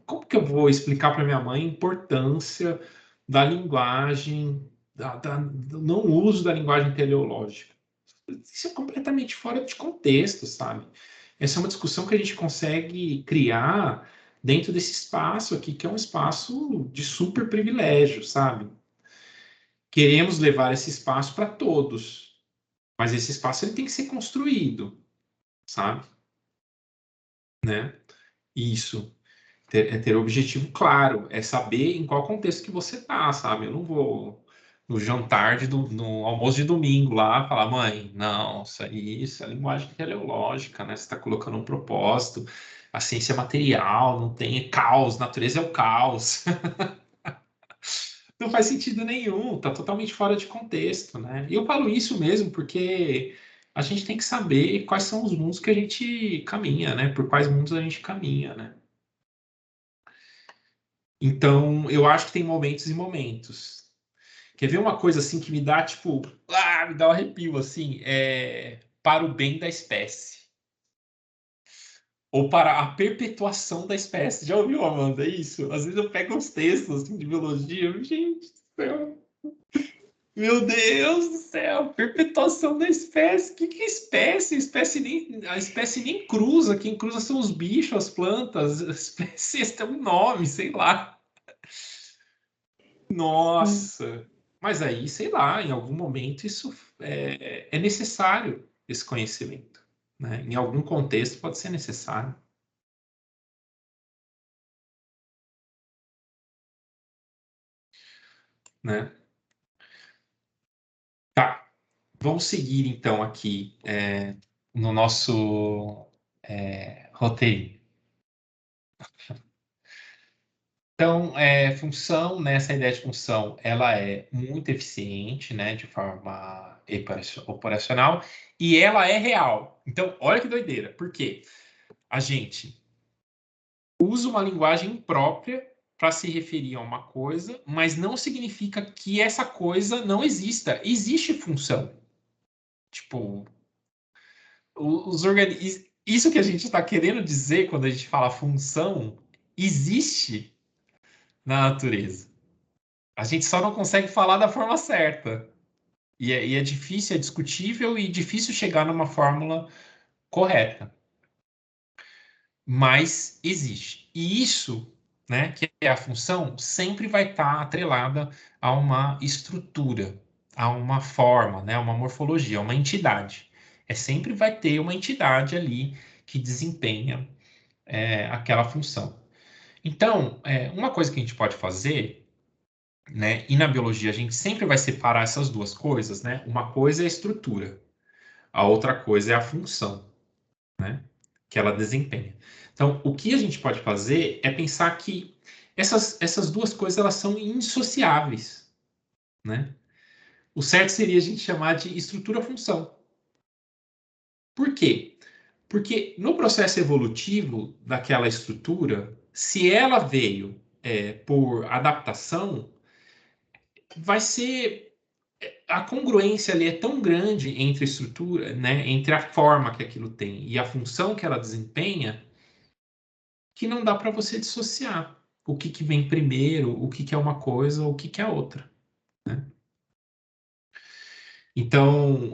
Como que eu vou explicar para minha mãe a importância da linguagem, do não uso da linguagem teleológica? Isso é completamente fora de contexto, sabe? Essa é uma discussão que a gente consegue criar dentro desse espaço aqui, que é um espaço de super privilégio, sabe? Queremos levar esse espaço para todos, mas esse espaço ele tem que ser construído, sabe? Né? Isso. É ter o objetivo claro, é saber em qual contexto que você tá, sabe? Eu não vou no jantar, no almoço de domingo lá, falar, mãe, não, isso é linguagem teleológica, né? Você está colocando um propósito, a ciência é material, não tem é caos, natureza é o caos. Não faz sentido nenhum, tá totalmente fora de contexto, né? E eu falo isso mesmo porque a gente tem que saber quais são os mundos que a gente caminha, né? Por quais mundos a gente caminha, né? Então, eu acho que tem momentos e momentos. Quer ver uma coisa assim que me dá, tipo, me dá um arrepio, assim, para o bem da espécie. Ou para a perpetuação da espécie. Já ouviu, Amanda, isso? Às vezes eu pego uns textos assim, de biologia, gente do céu. Meu Deus do céu, perpetuação da espécie. Que é espécie? A espécie nem cruza. Quem cruza são os bichos, as plantas. A espécie tem um nome, sei lá. Nossa! Mas aí, sei lá, em algum momento isso é necessário, esse conhecimento, né? Em algum contexto pode ser necessário, né? Tá, vamos seguir então aqui no nosso roteiro. Então, função, né, essa ideia de função, ela é muito eficiente, né, de forma operacional, e ela é real. Então, olha que doideira. Por quê? A gente usa uma linguagem própria para se referir a uma coisa, mas não significa que essa coisa não exista. Existe função. Tipo, isso que a gente está querendo dizer quando a gente fala função, existe na natureza. A gente só não consegue falar da forma certa. E é difícil, é discutível e difícil chegar numa fórmula correta. Mas existe. E isso, né, que é a função, sempre vai estar atrelada a uma estrutura, a uma forma, né, a uma morfologia, a uma entidade. Sempre vai ter uma entidade ali que desempenha aquela função. Então, uma coisa que a gente pode fazer, né, e na biologia a gente sempre vai separar essas duas coisas, né? Uma coisa é a estrutura, a outra coisa é a função, né, que ela desempenha. Então, o que a gente pode fazer é pensar que essas duas coisas elas são indissociáveis, né? O certo seria a gente chamar de estrutura-função. Por quê? Porque no processo evolutivo daquela estrutura, se ela veio por adaptação, vai ser a congruência ali é tão grande entre a estrutura, né, entre a forma que aquilo tem e a função que ela desempenha, que não dá para você dissociar o que vem primeiro, o que é uma coisa, o que é outra, né? Então,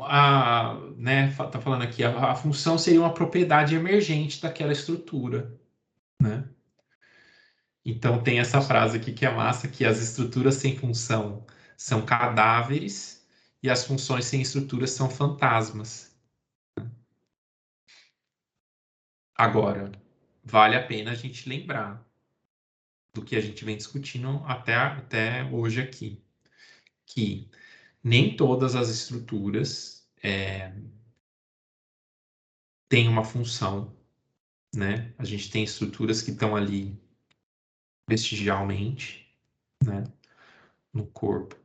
né, tá falando aqui, a função seria uma propriedade emergente daquela estrutura, né? Então, tem essa frase aqui que é massa, que as estruturas sem função são cadáveres e as funções sem estruturas são fantasmas. Agora, vale a pena a gente lembrar do que a gente vem discutindo até hoje aqui, que nem todas as estruturas têm uma função, né? A gente tem estruturas que estão ali vestigialmente, né, no corpo.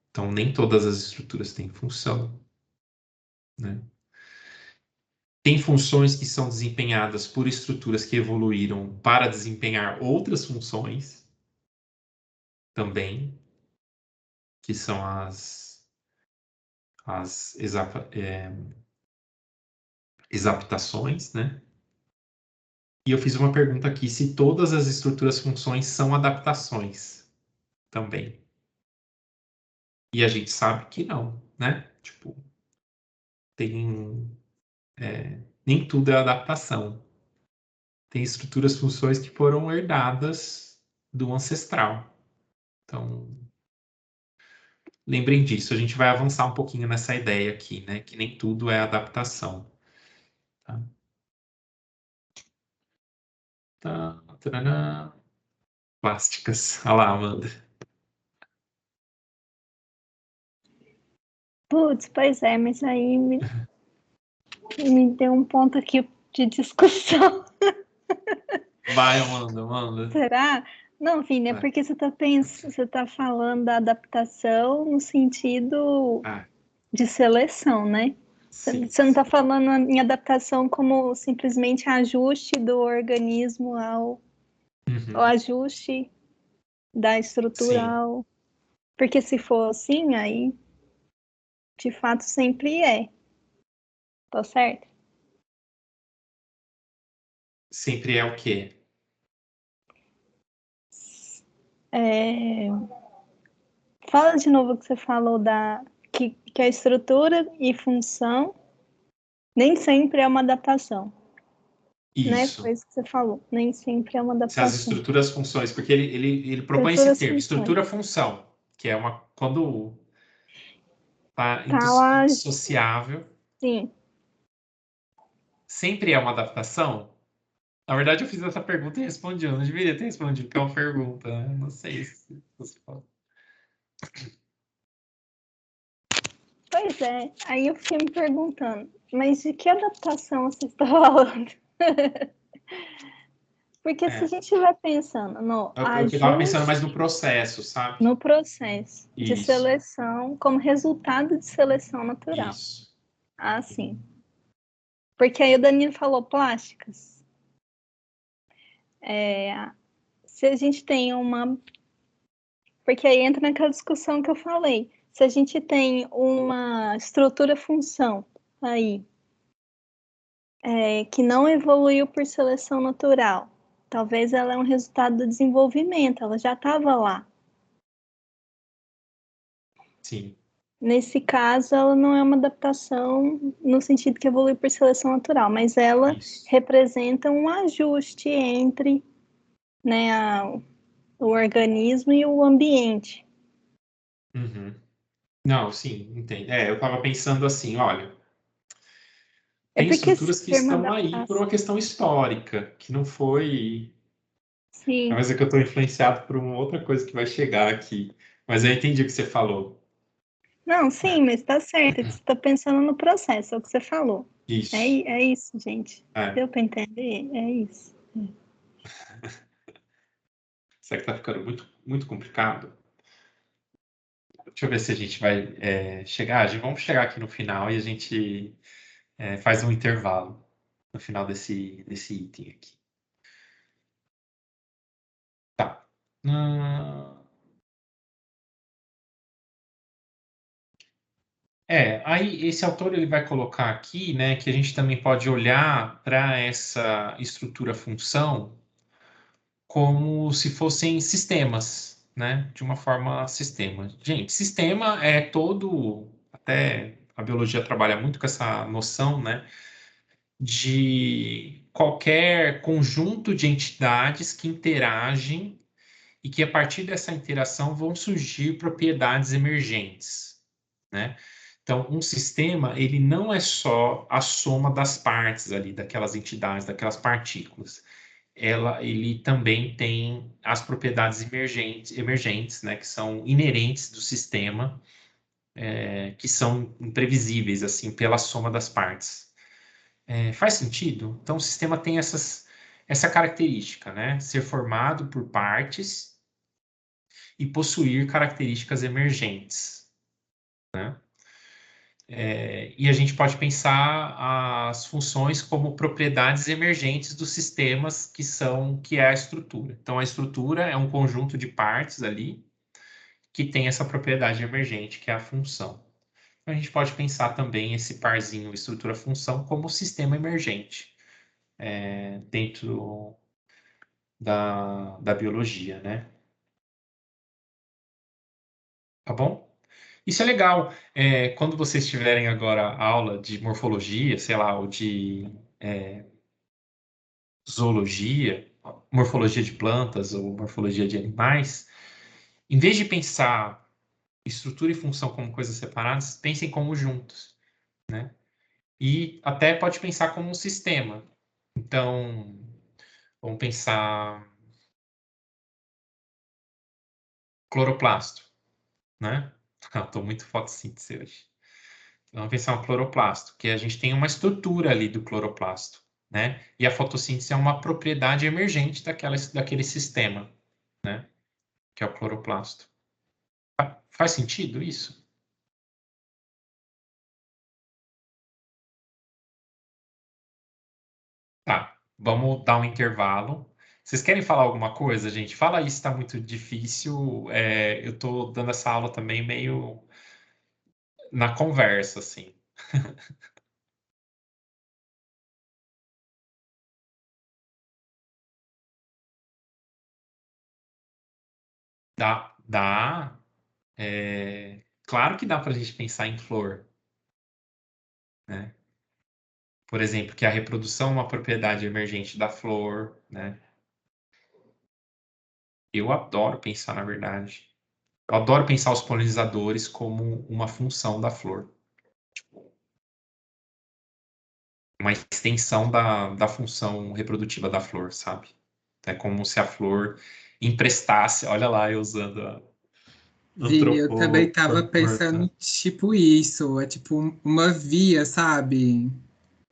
Então, nem todas as estruturas têm função. né? Tem funções que são desempenhadas por estruturas que evoluíram para desempenhar outras funções também, que são as exaptações, né? E eu fiz uma pergunta aqui, se todas as estruturas funções são adaptações também. E a gente sabe que não, né? Tipo, nem tudo é adaptação. Tem estruturas, funções que foram herdadas do ancestral. Então, lembrem disso. A gente vai avançar um pouquinho nessa ideia aqui, né? Que nem tudo é adaptação. Tá? Tarará. Plásticas. Olha lá, Amanda. Putz, pois é, mas aí me deu um ponto aqui de discussão. Vai, Amanda. Será? Não, Vini, é Vai. porque você tá falando da adaptação no sentido Ah, de seleção, né? sim. Você não está falando em adaptação como simplesmente ajuste do organismo ao Uhum. ajuste da estrutura Sim. ao... Porque se for assim, aí de fato sempre é. Tá certo? Sempre é o quê? É... Fala de novo o que você falou que a estrutura e função nem sempre é uma adaptação, né? Foi Isso. isso que você falou. Nem sempre é uma Se as adaptação. estruturas, funções, porque ele propõe esse Estruturas, termo, funções. estrutura-função, que é quando está Tá lá, indissociável, sim. sempre é uma adaptação? Na verdade, eu fiz essa pergunta e respondi. Eu não deveria ter respondido, porque é uma pergunta, né? Não sei se você fala. Pois é, aí eu fiquei me perguntando, mas de que adaptação você está falando? Porque se a É, gente vai pensando no eu estava pensando mais no ajuste processo, sabe? no processo de Isso, seleção, como resultado de seleção natural, isso. assim. Porque aí o Danilo falou plásticas. Se a gente tem uma... Porque aí entra naquela discussão que eu falei. Se a gente tem uma estrutura-função aí, que não evoluiu por seleção natural. Talvez ela é um resultado do desenvolvimento, ela já estava lá. Sim, Nesse caso, ela não é uma adaptação no sentido que evoluiu por seleção natural, mas ela isso. representa um ajuste entre, né, o organismo e o ambiente. Uhum. Não, sim, entendo. Eu estava pensando assim, olha, É tem porque esse estruturas que termo estão aí por uma adaptação, questão histórica, que não foi. sim. Mas é que eu estou influenciado por uma outra coisa que vai chegar aqui. Mas eu entendi o que você falou. Não, sim, mas está certo, você está pensando no processo, é o que você falou. Isso. É isso, gente. É. Deu para entender? É isso. Será que está ficando muito, muito complicado? Deixa eu ver se a gente vai chegar. Vamos chegar aqui no final e a gente faz um intervalo no final desse item aqui. Tá. Aí esse autor ele vai colocar aqui, né, que a gente também pode olhar para essa estrutura-função como se fossem sistemas, né, de uma forma sistema. Gente, sistema é todo, até a biologia trabalha muito com essa noção, né, de qualquer conjunto de entidades que interagem e que a partir dessa interação vão surgir propriedades emergentes, né? Então, um sistema, ele não é só a soma das partes ali, daquelas entidades, daquelas partículas. Ele também tem as propriedades emergentes, né, que são inerentes do sistema, que são imprevisíveis, assim, pela soma das partes. Faz sentido? Então, o sistema tem essa característica, né? Ser formado por partes e possuir características emergentes, né? E a gente pode pensar as funções como propriedades emergentes dos sistemas que é a estrutura. Então, a estrutura é um conjunto de partes ali que tem essa propriedade emergente, que é a função. Então, a gente pode pensar também esse parzinho estrutura-função como sistema emergente dentro da biologia, né? Tá bom? Isso é legal. Quando vocês tiverem agora aula de morfologia, sei lá, ou de zoologia, morfologia de plantas ou morfologia de animais, em vez de pensar estrutura e função como coisas separadas, pensem como juntos, né? E até pode pensar como um sistema. Então, vamos pensar cloroplasto, né? Estou muito fotossíntese hoje. Vamos pensar um cloroplasto, que a gente tem uma estrutura ali do cloroplasto, né? E a fotossíntese é uma propriedade emergente daquele sistema, né? Que é o cloroplasto. Faz sentido isso? Tá, vamos dar um intervalo. Vocês querem falar alguma coisa, gente? Fala aí se está muito difícil. Eu estou dando essa aula também meio na conversa, assim. Dá. Claro que dá para a gente pensar em flor, né? Por exemplo, que a reprodução é uma propriedade emergente da flor, né? Eu adoro pensar, na verdade. Eu adoro pensar os polinizadores como uma função da flor, uma extensão da função reprodutiva da flor, sabe? É como se a flor emprestasse. Olha lá, eu usando a Vini, eu também tava pensando antropomorfa. tipo isso, é tipo uma via, sabe?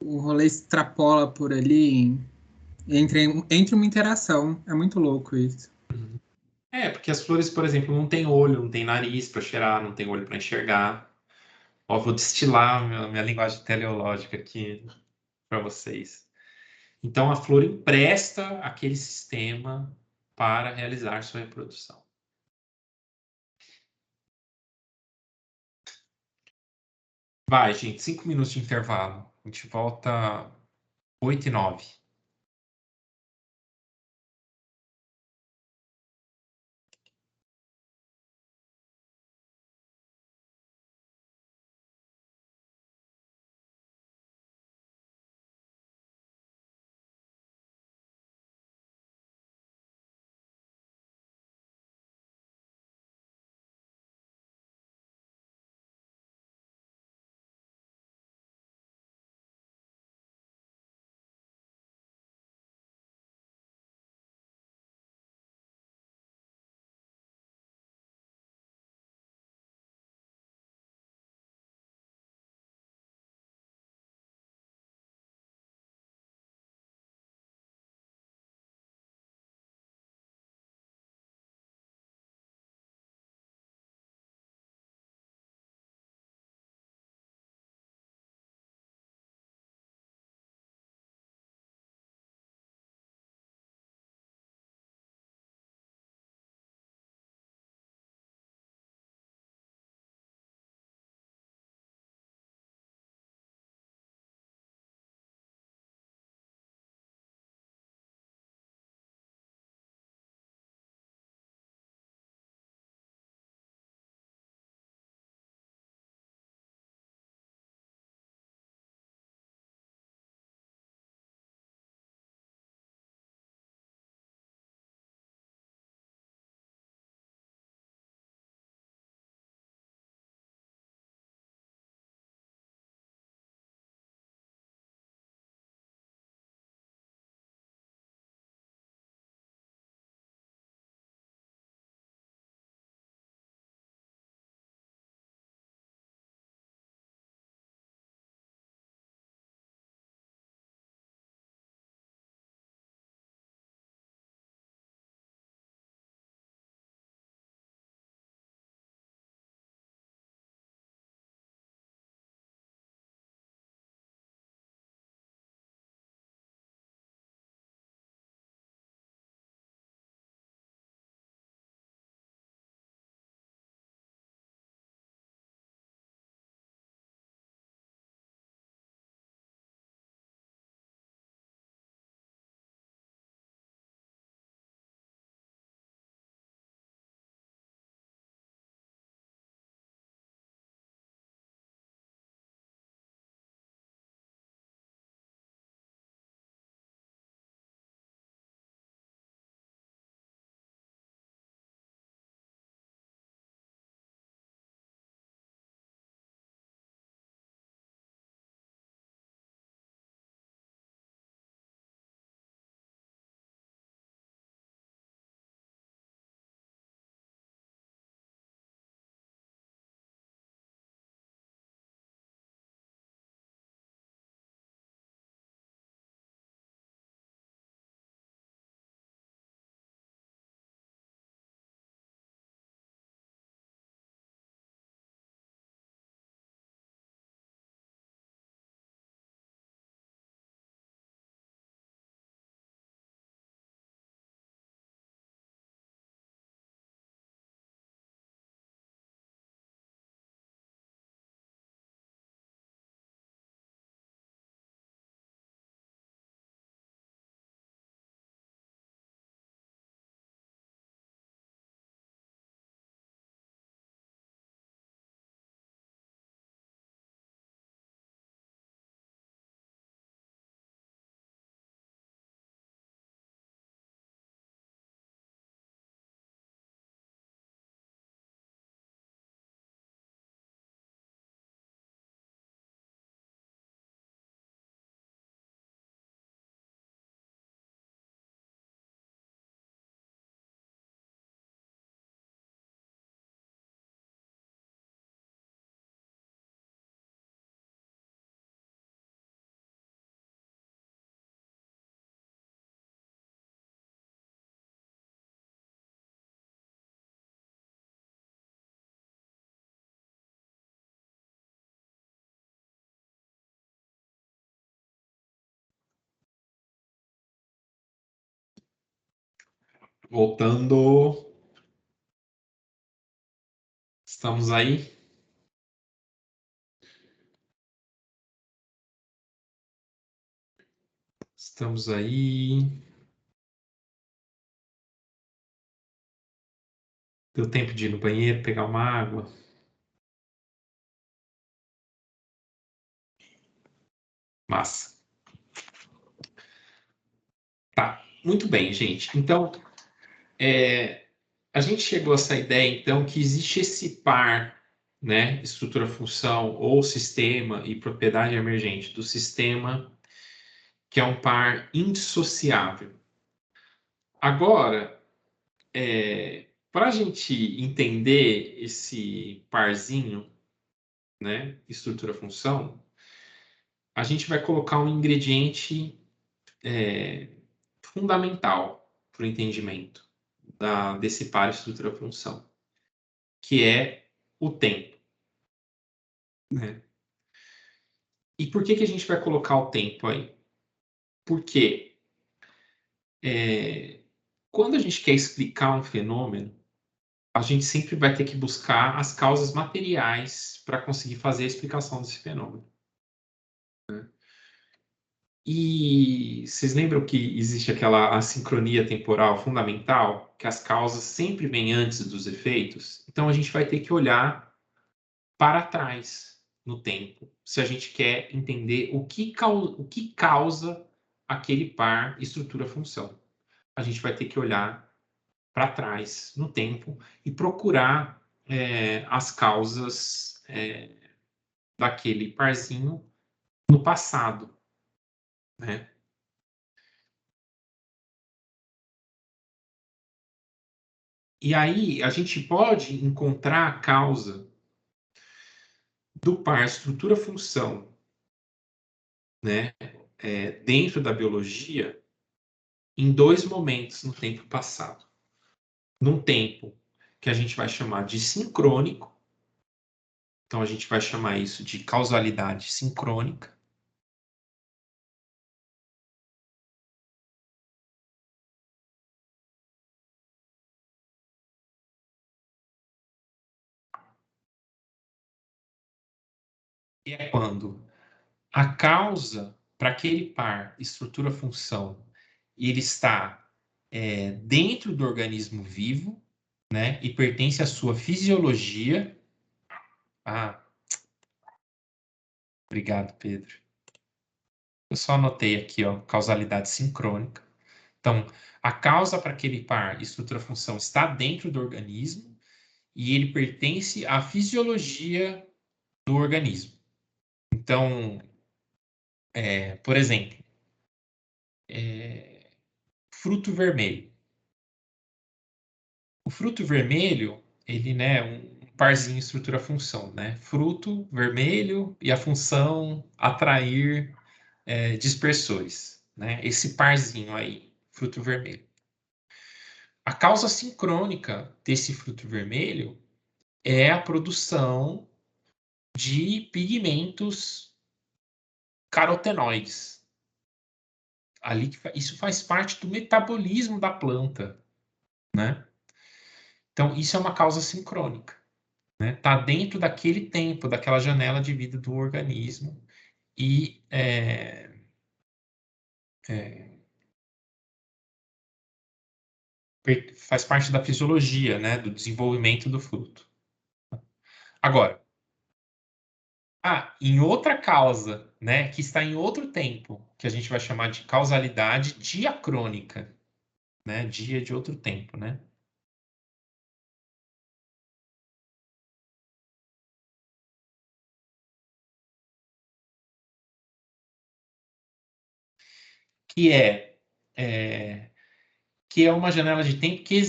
O rolê extrapola por ali, entre uma interação. É muito louco isso. Porque as flores, por exemplo, não têm olho, não têm nariz para cheirar, não têm olho para enxergar. Ó, vou destilar minha linguagem teleológica aqui para vocês. Então, a flor empresta aquele sistema para realizar sua reprodução. Vai, gente, 5 minutos de intervalo. A gente volta 8h09. Voltando. Estamos aí? Estamos aí. Deu tempo de ir no banheiro, pegar uma água. Massa. Tá, muito bem, gente. Então, a gente chegou a essa ideia, então, que existe esse par, né, estrutura-função ou sistema e propriedade emergente do sistema, que é um par indissociável. Agora, para a gente entender esse parzinho, né, estrutura-função, a gente vai colocar um ingrediente fundamental para o entendimento desse par estrutura-função, que é o tempo, né? E por que a gente vai colocar o tempo aí? Porque quando a gente quer explicar um fenômeno, a gente sempre vai ter que buscar as causas materiais para conseguir fazer a explicação desse fenômeno. E vocês lembram que existe aquela assincronia temporal fundamental, que as causas sempre vêm antes dos efeitos? Então a gente vai ter que olhar para trás no tempo, se a gente quer entender o que causa aquele par estrutura-função. A gente vai ter que olhar para trás no tempo e procurar as causas daquele parzinho no passado, né? E aí a gente pode encontrar a causa do par estrutura-função, né, dentro da biologia em dois momentos no tempo passado. Num tempo que a gente vai chamar de sincrônico, então a gente vai chamar isso de causalidade sincrônica. E é quando a causa para aquele par estrutura-função ele está dentro do organismo vivo, né, e pertence à sua fisiologia. Ah, obrigado, Pedro. Eu só anotei aqui, ó, causalidade sincrônica. Então, a causa para aquele par estrutura-função está dentro do organismo e ele pertence à fisiologia do organismo. Então, por exemplo, fruto vermelho. O fruto vermelho, ele, né, um parzinho estrutura-função, né? Fruto vermelho e a função atrair dispersores, né? Esse parzinho aí, fruto vermelho. A causa sincrônica desse fruto vermelho é a produção de pigmentos carotenoides. Ali, isso faz parte do metabolismo da planta, né? Então, isso é uma causa sincrônica, né? Tá dentro daquele tempo, daquela janela de vida do organismo e faz parte da fisiologia, né? Do desenvolvimento do fruto. Agora, em outra causa, né? Que está em outro tempo, que a gente vai chamar de causalidade diacrônica, né? Dia de outro tempo, né? É, que é uma janela de tempo que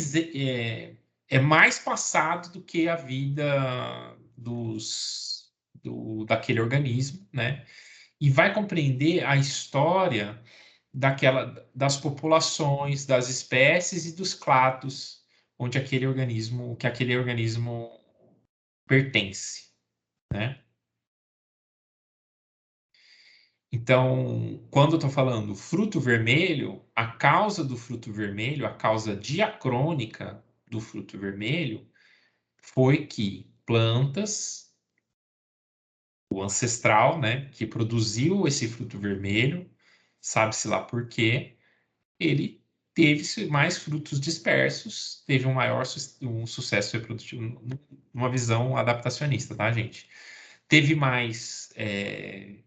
é mais passado do que a vida daquele organismo, né? E vai compreender a história das populações, das espécies e dos clados onde aquele organismo pertence, né? Então, quando eu estou falando fruto vermelho, a causa do fruto vermelho, a causa diacrônica do fruto vermelho, foi que plantas, o ancestral, né, que produziu esse fruto vermelho, sabe-se lá por quê, ele teve mais frutos dispersos, teve um sucesso reprodutivo, numa visão adaptacionista, tá, gente? Teve mais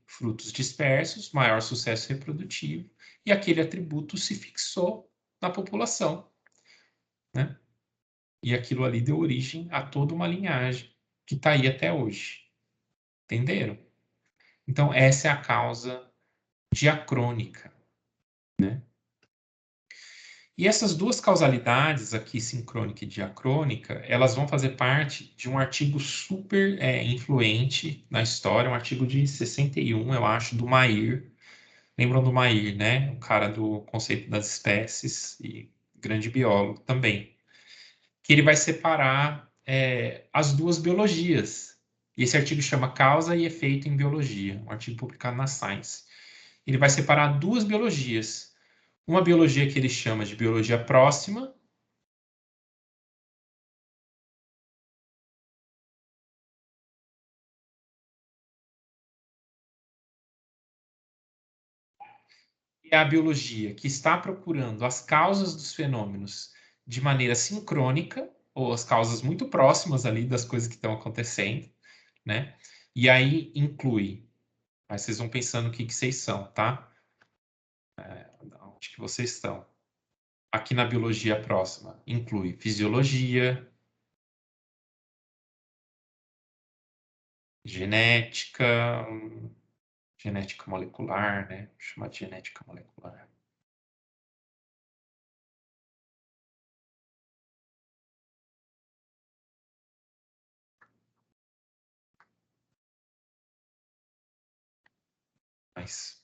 frutos dispersos, maior sucesso reprodutivo, e aquele atributo se fixou na população, né? E aquilo ali deu origem a toda uma linhagem que está aí até hoje. Entenderam? Então, essa é a causa diacrônica, né? E essas duas causalidades aqui, sincrônica e diacrônica, elas vão fazer parte de um artigo super influente na história, um artigo de 61, eu acho, do Mayr. Lembram do Mayr, né? O cara do conceito das espécies e grande biólogo também. Que ele vai separar as duas biologias. E esse artigo chama Causa e Efeito em Biologia, um artigo publicado na Science. Ele vai separar duas biologias. Uma biologia que ele chama de biologia próxima, é a biologia que está procurando as causas dos fenômenos de maneira sincrônica, ou as causas muito próximas ali das coisas que estão acontecendo, né? E aí inclui, aí vocês vão pensando o que vocês são, tá? Onde que vocês estão? Aqui na biologia próxima, inclui fisiologia, genética, genética molecular, né? Vou chamar de genética molecular. Mas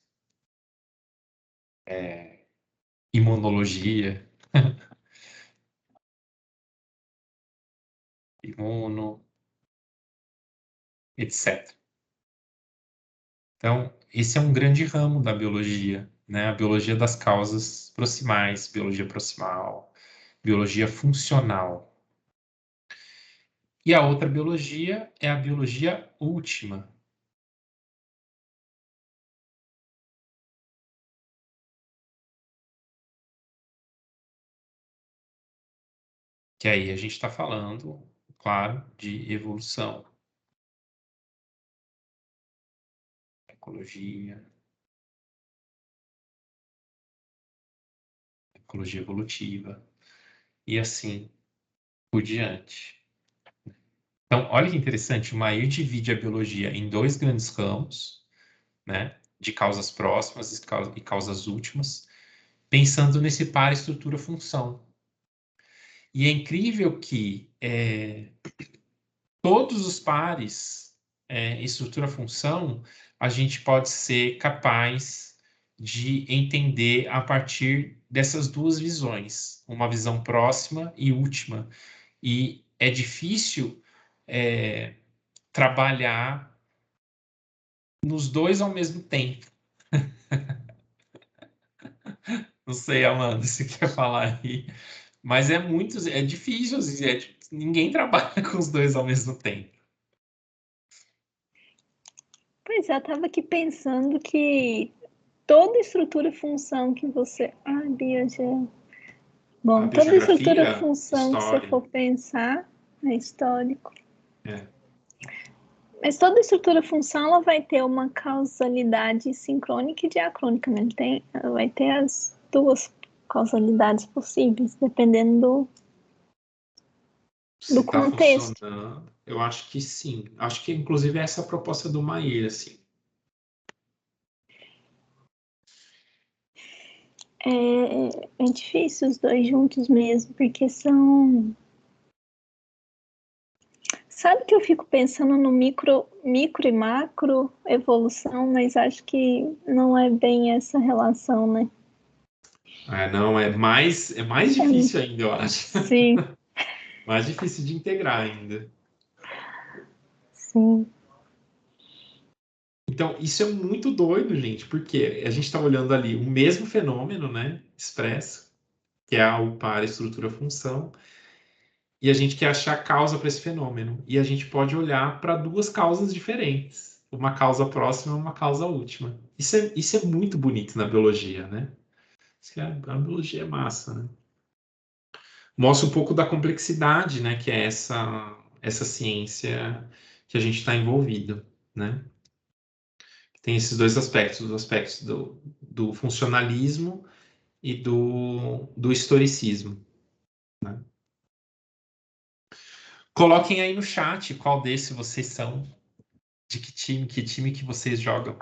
imunologia, imuno, etc. Então, esse é um grande ramo da biologia, né? A biologia das causas proximais, biologia proximal, biologia funcional. E a outra biologia é a biologia última. Que aí a gente está falando, claro, de evolução, ecologia evolutiva, e assim por diante. Então, olha que interessante, o Mayr divide a biologia em dois grandes ramos, né, de causas próximas e causas últimas, pensando nesse par estrutura-função. E é incrível que todos os pares estrutura-função a gente pode ser capaz de entender a partir dessas duas visões, uma visão próxima e última. E é difícil trabalhar nos dois ao mesmo tempo. Não sei, Amanda, se quer falar aí. Mas é difícil, ninguém trabalha com os dois ao mesmo tempo. Pois é, eu estava aqui pensando que toda estrutura função que você. Ai, Biogen. Bom, toda estrutura função que você for pensar é histórico. Mas toda estrutura função ela vai ter uma causalidade sincrônica e diacrônica, né? Vai ter as duas causalidades possíveis, dependendo do contexto. Eu acho que sim. Acho que, inclusive, essa é a proposta do Mayr, assim. É difícil os dois juntos mesmo, porque são... Sabe que eu fico pensando no micro e macro evolução, mas acho que não é bem essa relação, né? Não, é mais difícil ainda, eu acho. Sim. Mais difícil de integrar ainda. Sim. Então, isso é muito doido, gente, porque a gente está olhando ali o mesmo fenômeno, né, expresso, que é o par estrutura-função, e a gente quer achar causa para esse fenômeno. E a gente pode olhar para duas causas diferentes. Uma causa próxima e uma causa última. Isso é muito bonito na biologia, né? A biologia é massa, né? Mostra um pouco da complexidade, né? Que é essa ciência que a gente está envolvido, né? Tem esses dois aspectos, os aspectos do funcionalismo e do historicismo, né? Coloquem aí no chat qual desses vocês são, de que time que vocês jogam.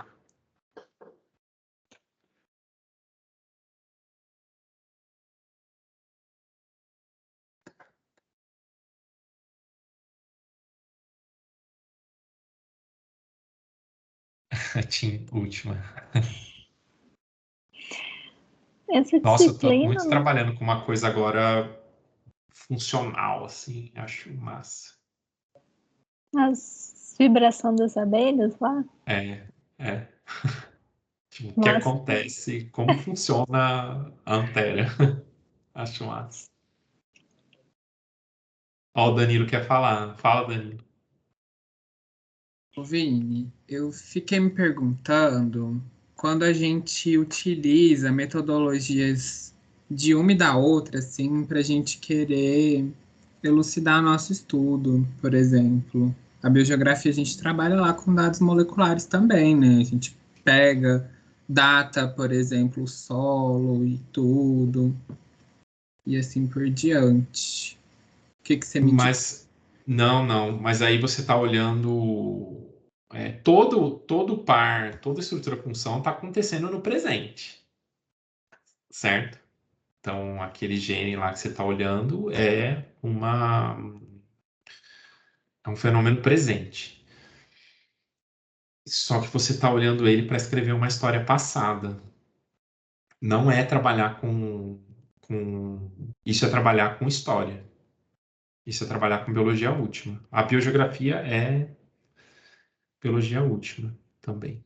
A team última. Essa Nossa, eu tô disciplina, muito trabalhando com uma coisa agora funcional, assim, acho massa. as vibrações das abelhas lá, É. Tipo, o que nossa, acontece, como funciona a Antera. Acho massa. Ó, o Danilo quer falar. Fala, Danilo. Ô, Vini, eu fiquei me perguntando, quando a gente utiliza metodologias de uma e da outra, assim, para a gente querer elucidar nosso estudo, por exemplo. A biogeografia a gente trabalha lá com dados moleculares também, né? A gente pega data, por exemplo, o solo e tudo, e assim por diante. O que que você me diz? Mas, não. Mas aí você está olhando... todo par, toda estrutura-função está acontecendo no presente. Certo? Então, aquele gene lá que você está olhando é um fenômeno presente. Só que você está olhando ele para escrever uma história passada. Não é trabalhar com... Isso é trabalhar com história. Isso é trabalhar com biologia última. A biogeografia é biologia última também.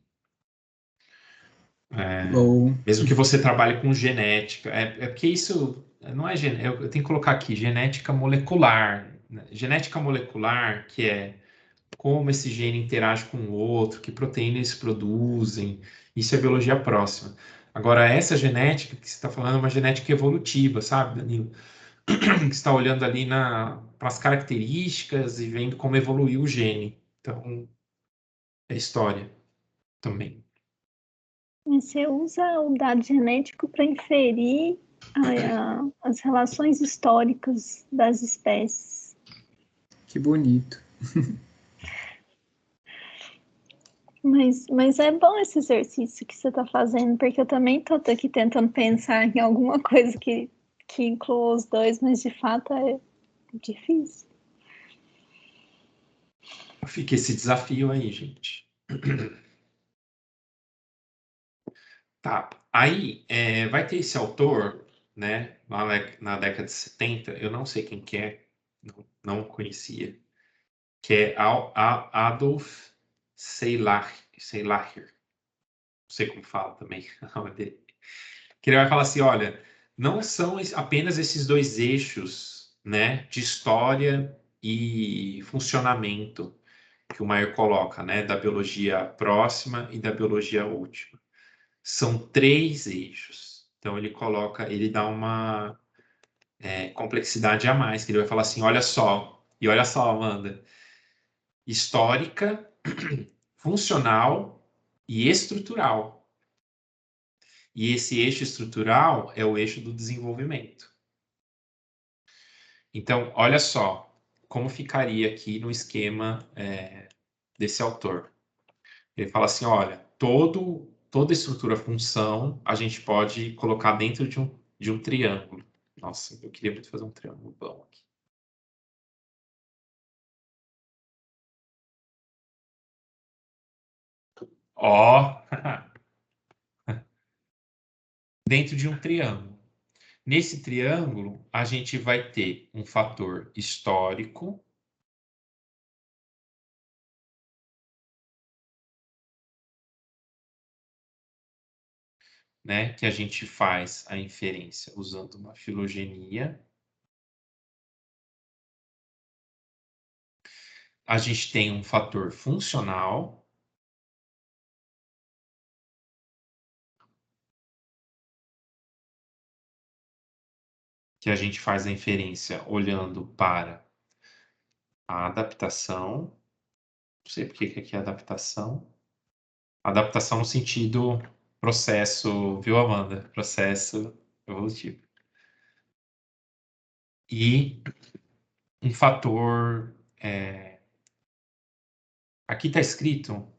Ou Mesmo que você trabalhe com genética. É porque isso não é genética. Eu tenho que colocar aqui genética molecular. Né? Genética molecular, que é como esse gene interage com o outro, que proteínas produzem. Isso é biologia próxima. Agora, essa genética que você está falando é uma genética evolutiva, sabe, Danilo? Que você está olhando ali para as características e vendo como evoluiu o gene. Então, é história também. você usa o dado genético para inferir as relações históricas das espécies. que bonito. Mas é bom esse exercício que você está fazendo, porque eu também estou aqui tentando pensar em alguma coisa que inclua os dois, mas de fato é difícil. Fica esse desafio aí, gente. Tá. Aí, vai ter esse autor, né, na década de 70, eu não sei quem que é, não conhecia, que é Adolf Seilacher. Não sei como fala também o nome dele. Que ele vai falar assim, olha, não são apenas esses dois eixos, né, de história e funcionamento que o Maier coloca, né, da biologia próxima e da biologia última. São três eixos. Então ele dá uma complexidade a mais, que ele vai falar assim, olha só, Amanda, histórica, funcional e estrutural. E esse eixo estrutural é o eixo do desenvolvimento. Então, olha só como ficaria aqui no esquema desse autor. Ele fala assim, olha, toda estrutura função a gente pode colocar dentro de um triângulo. Nossa, eu queria muito fazer um triângulo bom aqui. Ó, dentro de um triângulo. Nesse triângulo, a gente vai ter um fator histórico, né, que a gente faz a inferência usando uma filogenia. A gente tem um fator funcional. Que a gente faz a inferência olhando para a adaptação. Não sei por que aqui é adaptação. Adaptação no sentido processo, viu, Amanda? Processo evolutivo. E um fator... aqui está escrito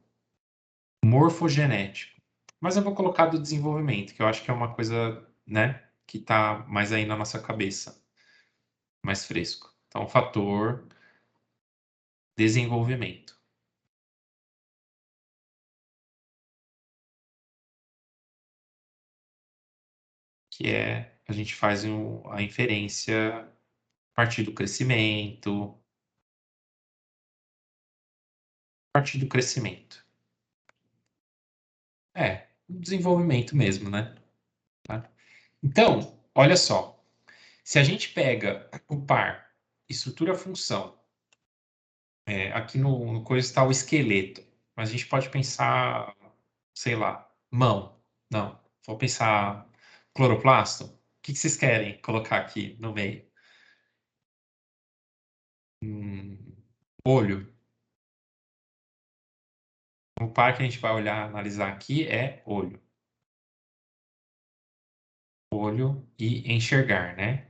morfogenético. Mas eu vou colocar do desenvolvimento, que eu acho que é uma coisa, né, que está mais aí na nossa cabeça. Mais fresco. Então, fator desenvolvimento. Que é, a gente faz a inferência a partir do crescimento. A partir do crescimento. O desenvolvimento mesmo, né? Tá? Então, olha só. Se a gente pega o par estrutura-função, aqui no coisa está o esqueleto, mas a gente pode pensar, sei lá, mão. Não, vou pensar cloroplasto. O que vocês querem colocar aqui no meio? Olho. O par que a gente vai olhar, analisar aqui é olho. Olho e enxergar, né?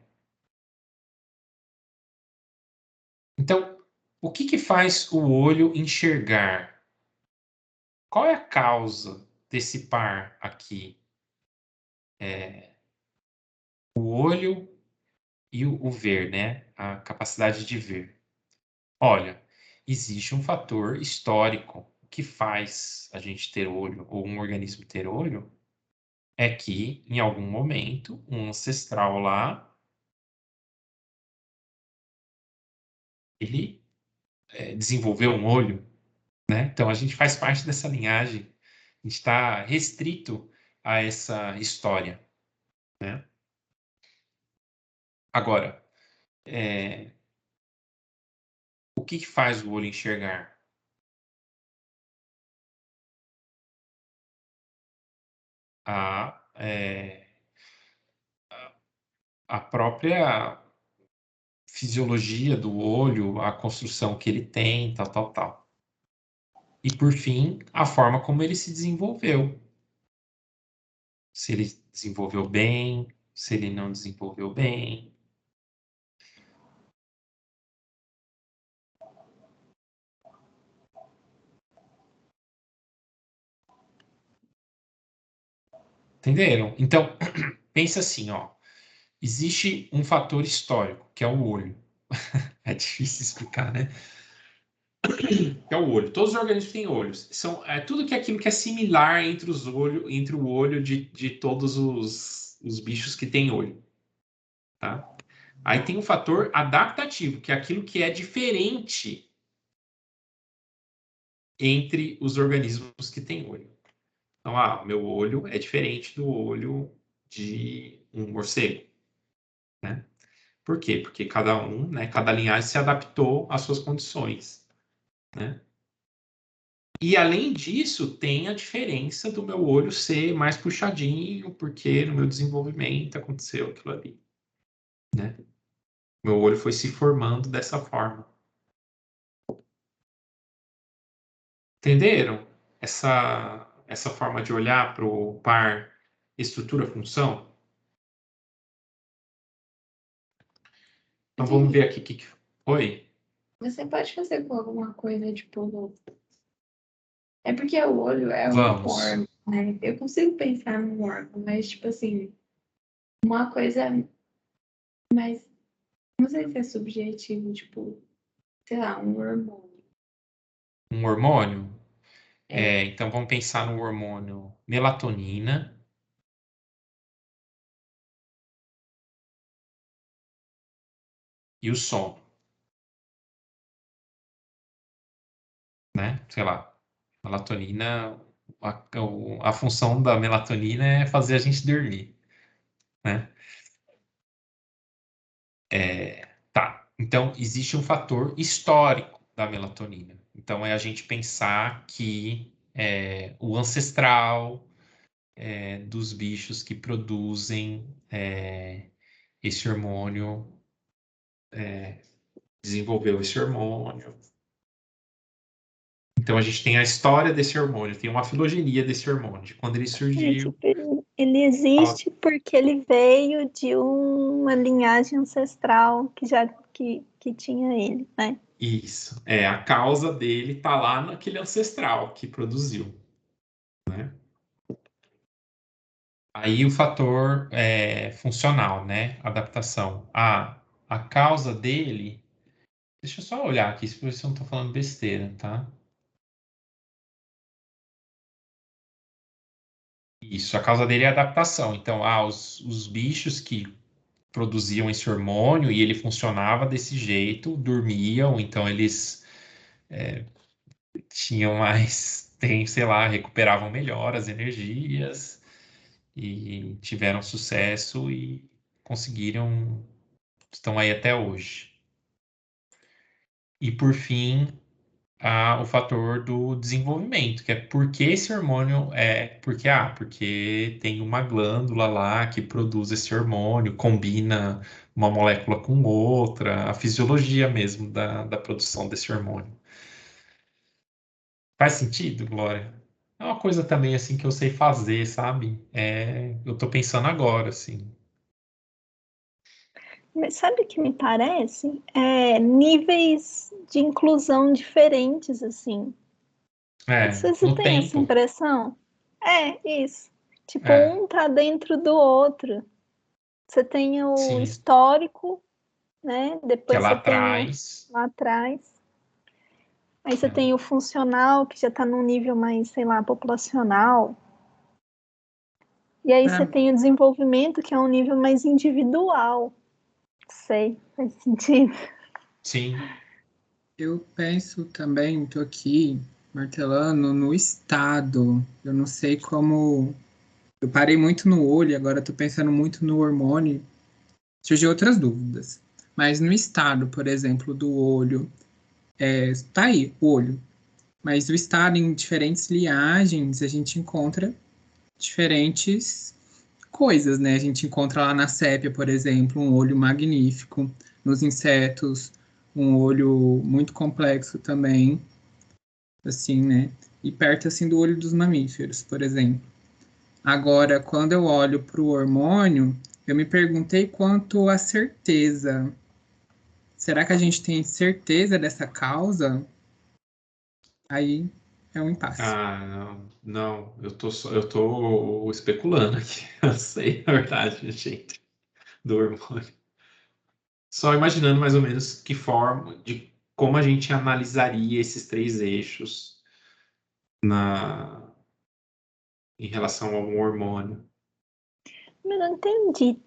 Então, o que faz o olho enxergar? Qual é a causa desse par aqui? O olho e o ver, né? A capacidade de ver. Olha, existe um fator histórico que faz a gente ter olho, ou um organismo ter olho, é que, em algum momento, um ancestral lá, ele desenvolveu um olho, né? Então, a gente faz parte dessa linhagem. A gente está restrito a essa história, né? Agora, o que faz o olho enxergar? A própria fisiologia do olho, a construção que ele tem, tal, tal, tal. E, por fim, a forma como ele se desenvolveu. Se ele desenvolveu bem, se ele não desenvolveu bem. Entenderam? Então, pensa assim, ó. Existe um fator histórico, que é o olho. É difícil explicar, né? Que é o olho. Todos os organismos têm olhos. Tudo que é aquilo que é similar entre entre o olho de todos os bichos que têm olho. Tá? Aí tem o fator adaptativo, que é aquilo que é diferente entre os organismos que têm olho. Então, meu olho é diferente do olho de um morcego. Né? Por quê? Porque cada linhagem se adaptou às suas condições. Né? E, além disso, tem a diferença do meu olho ser mais puxadinho, porque no meu desenvolvimento aconteceu aquilo ali. Né? Meu olho foi se formando dessa forma. Entenderam? Essa forma de olhar para o par estrutura-função? Então, vamos ver aqui o que... Oi? Você pode fazer com alguma coisa, tipo. É porque o olho é um Vamos. órgão, né? Eu consigo pensar num órgão, mas, tipo assim, uma coisa mais. Não sei se é subjetivo, tipo, sei lá, um hormônio. Um hormônio? É. Então, vamos pensar no hormônio melatonina. E o sono. Né? Sei lá, melatonina, a função da melatonina é fazer a gente dormir, né? Tá. Então, existe um fator histórico da melatonina. Então, é a gente pensar que o ancestral dos bichos que produzem esse hormônio desenvolveu esse hormônio. Então, a gente tem a história desse hormônio, tem uma filogenia desse hormônio, de quando ele surgiu. Tipo, ele existe porque ele veio de uma linhagem ancestral que tinha ele, né? Isso. A causa dele está lá naquele ancestral que produziu, né? Aí o fator funcional, né? Adaptação. A causa dele. Deixa eu só olhar aqui, se eu não estou falando besteira, tá? Isso, a causa dele é a adaptação. Então, os bichos que produziam esse hormônio e ele funcionava desse jeito, dormiam, então eles tinham mais tempo, sei lá, recuperavam melhor as energias e tiveram sucesso e conseguiram, estão aí até hoje. E por fim, o fator do desenvolvimento, que é porque esse hormônio porque tem uma glândula lá que produz esse hormônio, combina uma molécula com outra, a fisiologia mesmo da produção desse hormônio. Faz sentido, Glória? É uma coisa também assim que eu sei fazer, sabe? Eu tô pensando agora, assim. Mas sabe o que me parece? Níveis de inclusão diferentes, assim. Você No tem essa tempo. impressão? Isso. Tipo, É, um tá dentro do outro. Você tem o sim. histórico, né? Que é Depois lá você tem o atrás. lá atrás. Aí você É. tem o funcional, que já está num nível mais, sei lá, populacional. E aí você Pra, tem o desenvolvimento, que é um nível mais individual. Sei, faz sentido. Sim. eu penso também, tô aqui martelando no estado. Eu não sei como. Eu parei muito no olho, agora tô pensando muito no hormônio. Surgiu outras dúvidas. Mas no estado, por exemplo, do olho, tá aí, o olho. Mas o estado em diferentes liagens, a gente encontra diferentes coisas, né? A gente encontra lá na sépia, por exemplo, um olho magnífico. Nos insetos, um olho muito complexo também, assim, né? E perto, assim, do olho dos mamíferos, por exemplo. Agora, quando eu olho para o hormônio, eu me perguntei quanto à certeza. Será que a gente tem certeza dessa causa? Aí é um impasse. Não, eu tô especulando aqui. Eu sei, na verdade, gente, do hormônio. Só imaginando mais ou menos que forma, de como a gente analisaria esses três eixos na, em relação a um hormônio. Mas não entendi.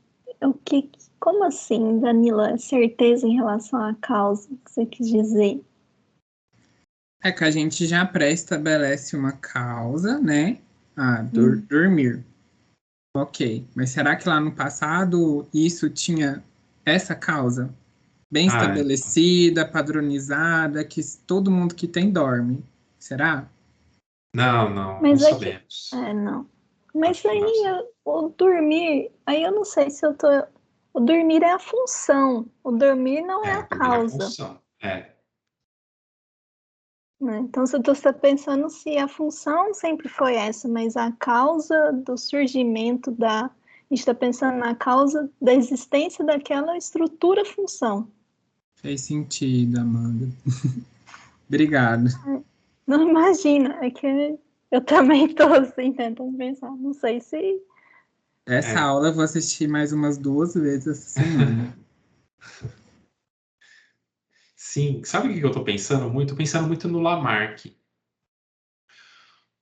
Como assim, Danila? Certeza em relação à causa que você quis dizer? É que a gente já pré-estabelece uma causa, né? Hum. Dormir. Ok. Mas será que lá no passado isso tinha essa causa? Bem Ah, estabelecida, padronizada, que todo mundo que tem dorme. Será? não Mas é que. sabemos. Não. Mas Acho que não aí sabemos. o dormir, aí eu não sei se eu tô. O dormir é a função, o dormir não é a Primeira causa. função. Né? Então, se eu estou pensando se a função sempre foi essa, mas a causa do surgimento da. A gente está pensando na causa da existência daquela estrutura-função. Fez sentido, Amanda. Obrigado. Não imagina, é que eu também estou assim, tentando pensar. Não sei se. Essa É. aula eu vou assistir mais umas 2 vezes essa semana. Sim, sabe o que eu estou pensando muito? Estou pensando muito no Lamarck.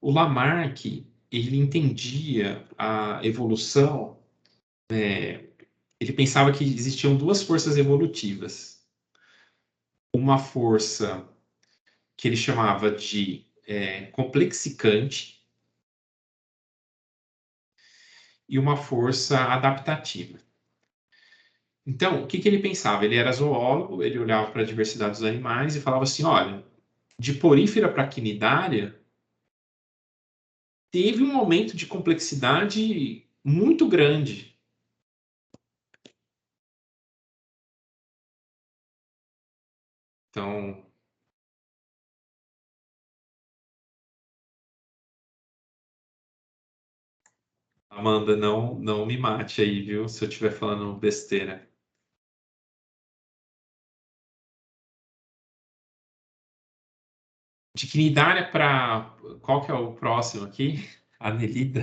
O Lamarck, ele entendia a evolução, ele pensava que existiam duas forças evolutivas. Uma força que ele chamava de complexicante, e uma força adaptativa. Então, o que ele pensava? Ele era zoólogo, ele olhava para a diversidade dos animais e falava assim, olha, de porífera para quinidária, teve um aumento de complexidade muito grande. Então, Amanda, não me mate aí, viu? Se eu estiver falando besteira. De quinidária para... Qual que é o próximo aqui? Anelida.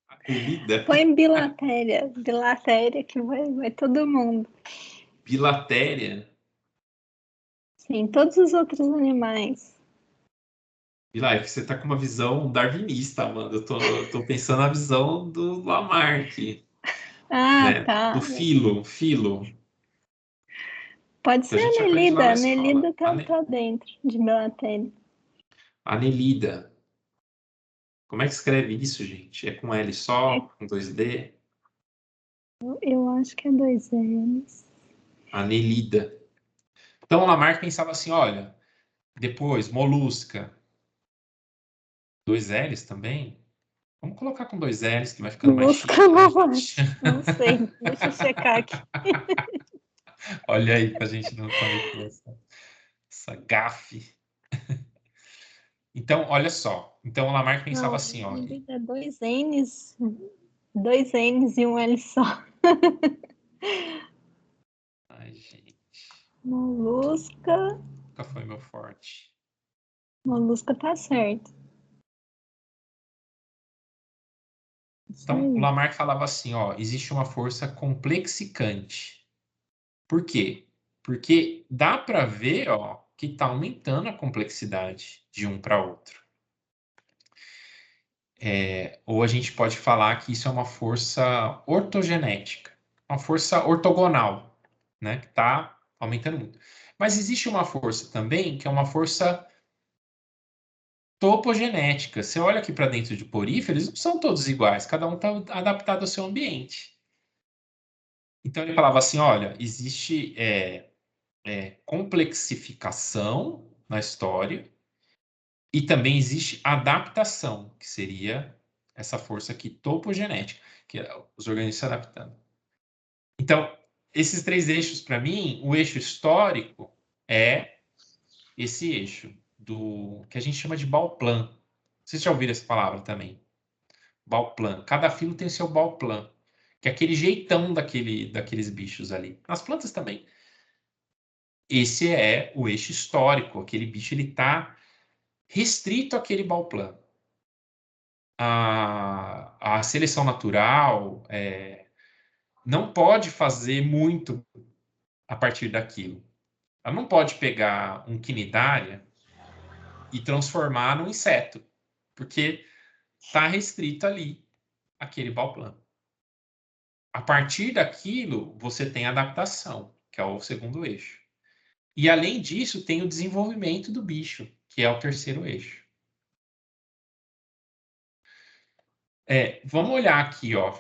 Anelida. Põe bilatéria. Bilatéria que vai todo mundo. Bilatéria. Sim, todos os outros animais. Bilá, é que você tá com uma visão darwinista, Amanda. Eu tô pensando na visão do Lamarck, Ah, né? tá. Do filo. Pode Que a ser gente aprende lá Anelida. na escola. Anelida tá dentro de bilatéria. Anelida. Como é que escreve isso, gente? É com L só? Com 2D? Eu acho que é 2 L's. Anelida. Então, o Lamarck pensava assim, olha, depois, molusca. 2 L's também? Vamos colocar com 2 L's, que vai ficando mais chique, Molusca né, não gente? acho. Não sei. Deixa eu checar aqui. Olha aí, pra gente não cometer essa gafe. Então, olha só. Então, o Lamarck pensava Não, assim, ó. Anelida é 2 N's. 2 N's e um L só. Ai, gente, Molusca. nunca foi meu forte. Molusca tá certo. Isso Então, o aí. Lamarck falava assim, ó, existe uma força complexicante. Por quê? Porque dá para ver, ó, que está aumentando a complexidade de um para outro. Ou a gente pode falar que isso é uma força ortogenética, uma força ortogonal, né, que está aumentando muito. Mas existe uma força também que é uma força topogenética. Você olha aqui para dentro de poríferos, eles não são todos iguais, cada um está adaptado ao seu ambiente. Então ele falava assim, olha, existe complexificação na história e também existe adaptação, que seria essa força aqui topogenética, que é os organismos se adaptando. Então, esses 3 eixos, para mim, o eixo histórico é esse eixo do que a gente chama de Bauplan. Vocês já ouviram essa palavra também? Bauplan. Cada filo tem o seu Bauplan, que é aquele jeitão daqueles bichos ali. Nas plantas também. Esse é o eixo histórico. Aquele bicho ele está restrito àquele Bauplan. A seleção natural não pode fazer muito a partir daquilo. Ela não pode pegar um quinidária e transformar num inseto, porque está restrito ali aquele Bauplan. A partir daquilo, você tem adaptação, que é o segundo eixo. E além disso, tem o desenvolvimento do bicho, que é o terceiro eixo. Vamos olhar aqui, ó,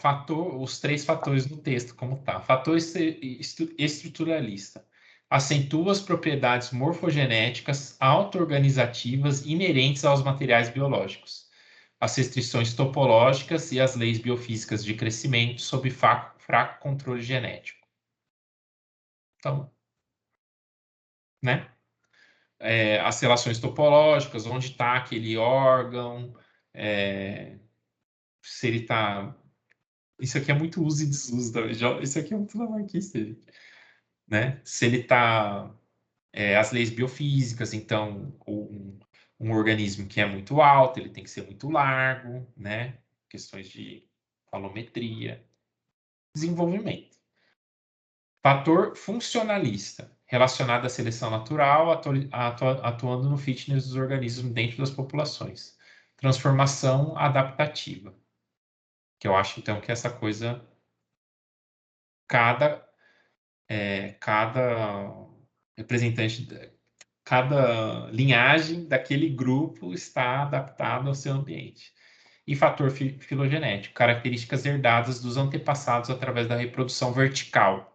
os 3 fatores do texto, como tá. Fator estruturalista. Acentua as propriedades morfogenéticas auto-organizativas inerentes aos materiais biológicos, as restrições topológicas e as leis biofísicas de crescimento sob fraco controle genético. Então, né? As relações topológicas, onde está aquele órgão, se ele está... Isso aqui é muito uso e desuso também. Isso aqui é muito lamarquista, gente. Né? Se ele está... as leis biofísicas, então, um organismo que é muito alto, ele tem que ser muito largo, né? Questões de alometria. Desenvolvimento. Fator funcionalista, relacionado à seleção natural, atuando no fitness dos organismos dentro das populações. Transformação adaptativa, que eu acho, então, que essa coisa, cada representante, cada linhagem daquele grupo está adaptado ao seu ambiente. e fator filogenético, características herdadas dos antepassados através da reprodução vertical.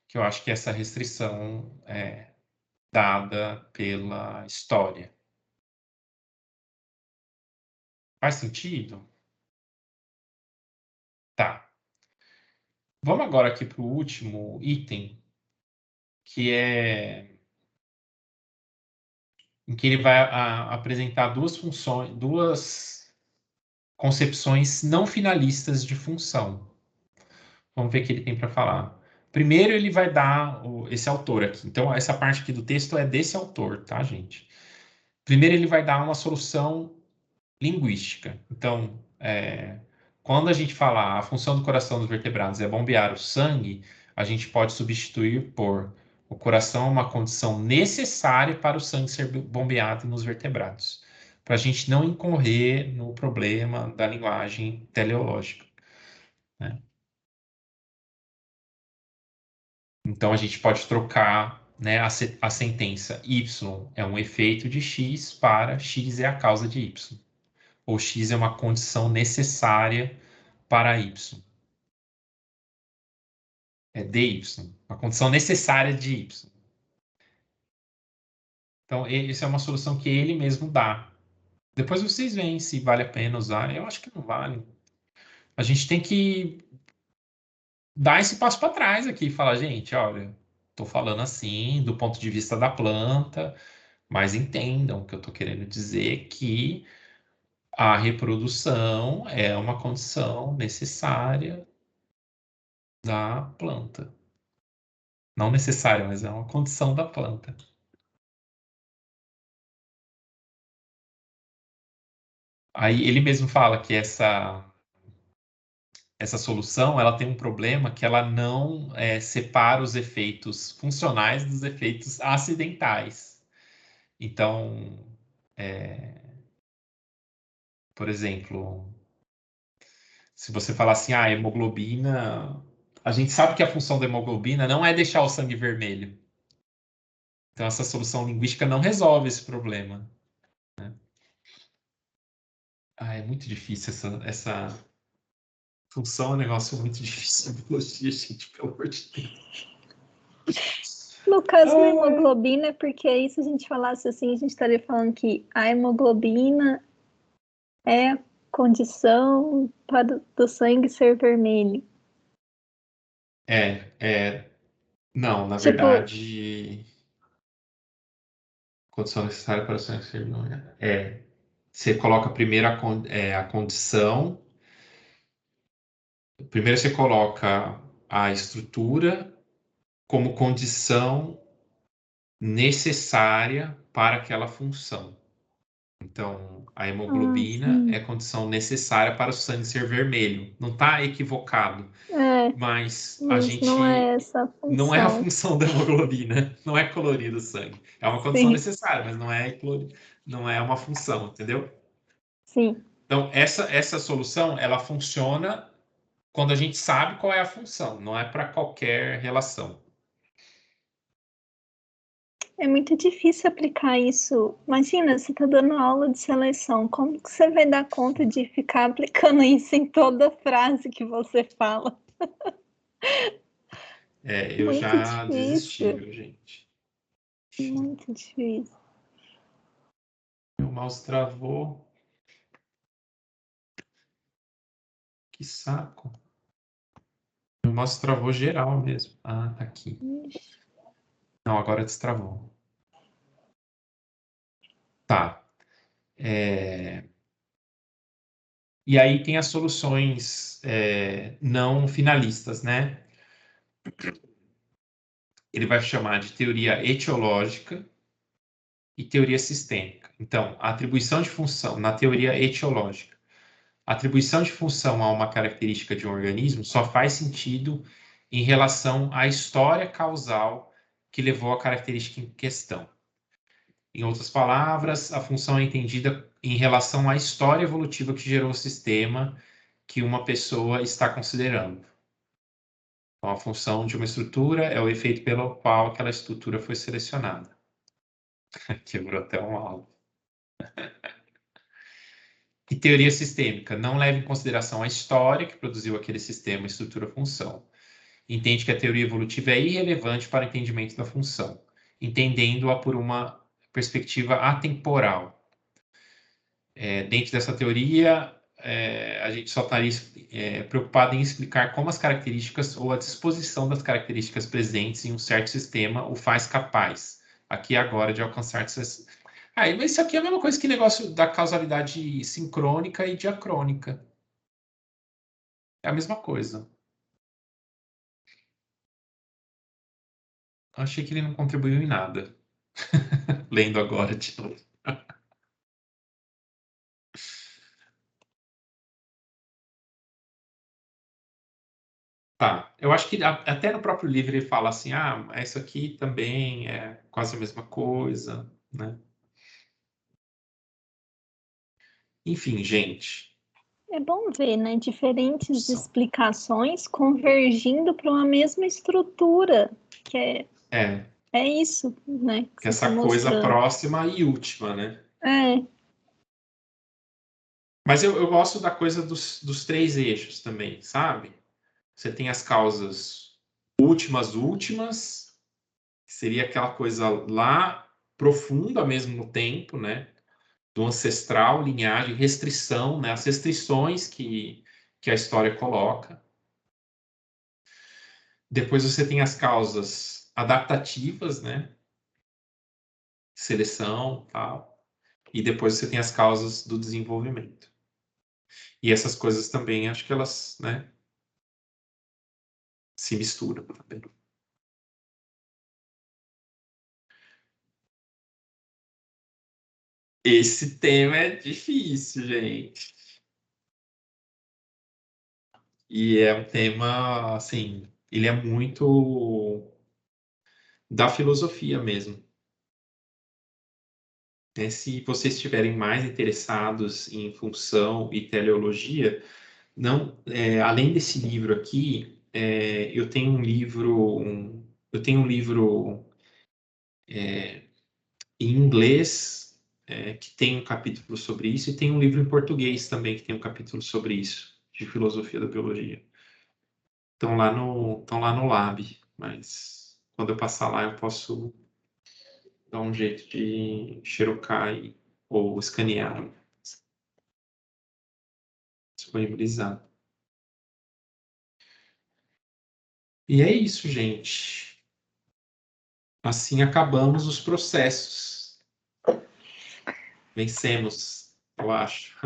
Que eu acho que essa restrição é dada pela história. Faz sentido? Tá. Vamos agora aqui para o último item, que é em que ele vai apresentar duas funções, duas concepções não finalistas de função. Vamos ver o que ele tem para falar. Primeiro, ele vai dar esse autor aqui. Então, essa parte aqui do texto é desse autor, tá, gente? Primeiro, ele vai dar uma solução linguística. Então, quando a gente falar a função do coração dos vertebrados é bombear o sangue, a gente pode substituir por o coração é uma condição necessária para o sangue ser bombeado nos vertebrados, para a gente não incorrer no problema da linguagem teleológica, né? Então, a gente pode trocar, né, a sentença y é um efeito de x para x é a causa de y. Ou x é uma condição necessária para y. É dy, uma condição necessária de y. Então, isso é uma solução que ele mesmo dá. Depois vocês veem se vale a pena usar. Eu acho que não vale. A gente tem que dar esse passo para trás aqui e falar, gente, olha, estou falando assim do ponto de vista da planta, mas entendam que eu estou querendo dizer que a reprodução é uma condição necessária da planta. Não necessária, mas é uma condição da planta. Aí ele mesmo fala que essa solução ela tem um problema que ela não separa os efeitos funcionais dos efeitos acidentais. Então, por exemplo, se você falar assim, a hemoglobina, a gente sabe que a função da hemoglobina não é deixar o sangue vermelho. Então, essa solução linguística não resolve esse problema, né? É muito difícil essa função, é um negócio muito difícil de biologia, gente, pelo amor de Deus. No caso da hemoglobina, é porque aí se a gente falasse assim, a gente estaria falando que a hemoglobina é a condição do sangue ser vermelho. Não, na Tipo, verdade, condição necessária para o sangue ser vermelho. Você coloca primeiro a condição. Primeiro você coloca a estrutura como condição necessária para aquela função. Então, a hemoglobina é condição necessária para o sangue ser vermelho. Não está equivocado. Mas a gente não é essa a função. não é a função da hemoglobina. Não é colorir o sangue. É uma condição Sim. necessária, mas não é uma função, entendeu? Sim. Então, essa solução, ela funciona quando a gente sabe qual é a função. Não é para qualquer relação. É muito difícil aplicar isso. Imagina, você está dando aula de seleção. Como que você vai dar conta de ficar aplicando isso em toda frase que você fala? Eu Muito já difícil. desisti, viu, gente? Muito difícil. Meu mouse travou. Que saco. Meu mouse travou geral mesmo. Ah, tá aqui. Não, agora destravou. Tá. E aí tem as soluções não finalistas, né? Ele vai chamar de teoria etiológica e teoria sistêmica. Então, a atribuição de função na teoria etiológica. A atribuição de função a uma característica de um organismo só faz sentido em relação à história causal que levou à característica em questão. Em outras palavras, a função é entendida em relação à história evolutiva que gerou o sistema que uma pessoa está considerando. Então, a função de uma estrutura é o efeito pelo qual aquela estrutura foi selecionada. Quebrou até um áudio. E teoria sistêmica não leva em consideração a história que produziu aquele sistema, estrutura, função. Entende que a teoria evolutiva é irrelevante para o entendimento da função, entendendo-a por uma perspectiva atemporal. Dentro dessa teoria, a gente só estaria preocupado em explicar como as características ou a disposição das características presentes em um certo sistema o faz capaz, aqui e agora, de alcançar essas... mas isso aqui é a mesma coisa que negócio da causalidade sincrônica e diacrônica. É a mesma coisa. Achei que ele não contribuiu em nada. Lendo agora de novo. Tá, eu acho que até no próprio livro ele fala assim, isso aqui também é quase a mesma coisa, né? Enfim, gente. É bom ver, né? Diferentes explicações convergindo para uma mesma estrutura, que é isso, né? Que essa coisa próxima e última, né? Mas eu gosto da coisa dos 3 eixos também, sabe? Você tem as causas últimas, que seria aquela coisa lá profunda mesmo no tempo, né? Do ancestral, linhagem, restrição, né? As restrições que a história coloca. Depois você tem as causas adaptativas, né? Seleção, tal. E depois você tem as causas do desenvolvimento. E essas coisas também, acho que elas, né? Se misturam também. Esse tema é difícil, gente. E é um tema, assim, ele é muito da filosofia mesmo. Se vocês estiverem mais interessados em função e teleologia, além desse livro aqui, eu tenho um livro em inglês que tem um capítulo sobre isso, e tem um livro em português também que tem um capítulo sobre isso, de filosofia da biologia. Estão lá no Lab, mas quando eu passar lá eu posso dar um jeito de xerocar ou escanear, disponibilizar. E é isso, gente. Assim acabamos os processos. Vencemos, eu acho.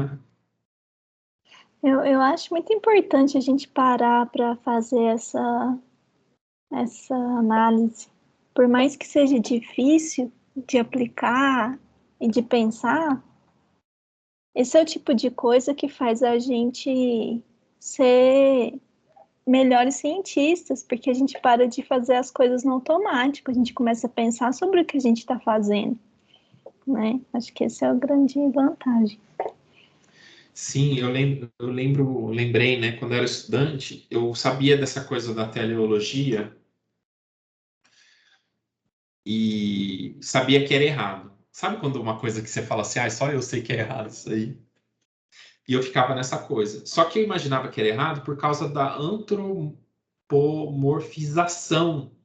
Eu acho muito importante a gente parar para fazer essa análise. Por mais que seja difícil de aplicar e de pensar, esse é o tipo de coisa que faz a gente ser melhores cientistas, porque a gente para de fazer as coisas no automático, a gente começa a pensar sobre o que a gente está fazendo, né? Acho que essa é a grande vantagem. Sim, lembrei, né, quando eu era estudante, eu sabia dessa coisa da teleologia e sabia que era errado. Sabe quando uma coisa que você fala assim, só eu sei que é errado isso aí? E eu ficava nessa coisa. Só que eu imaginava que era errado por causa da antropomorfização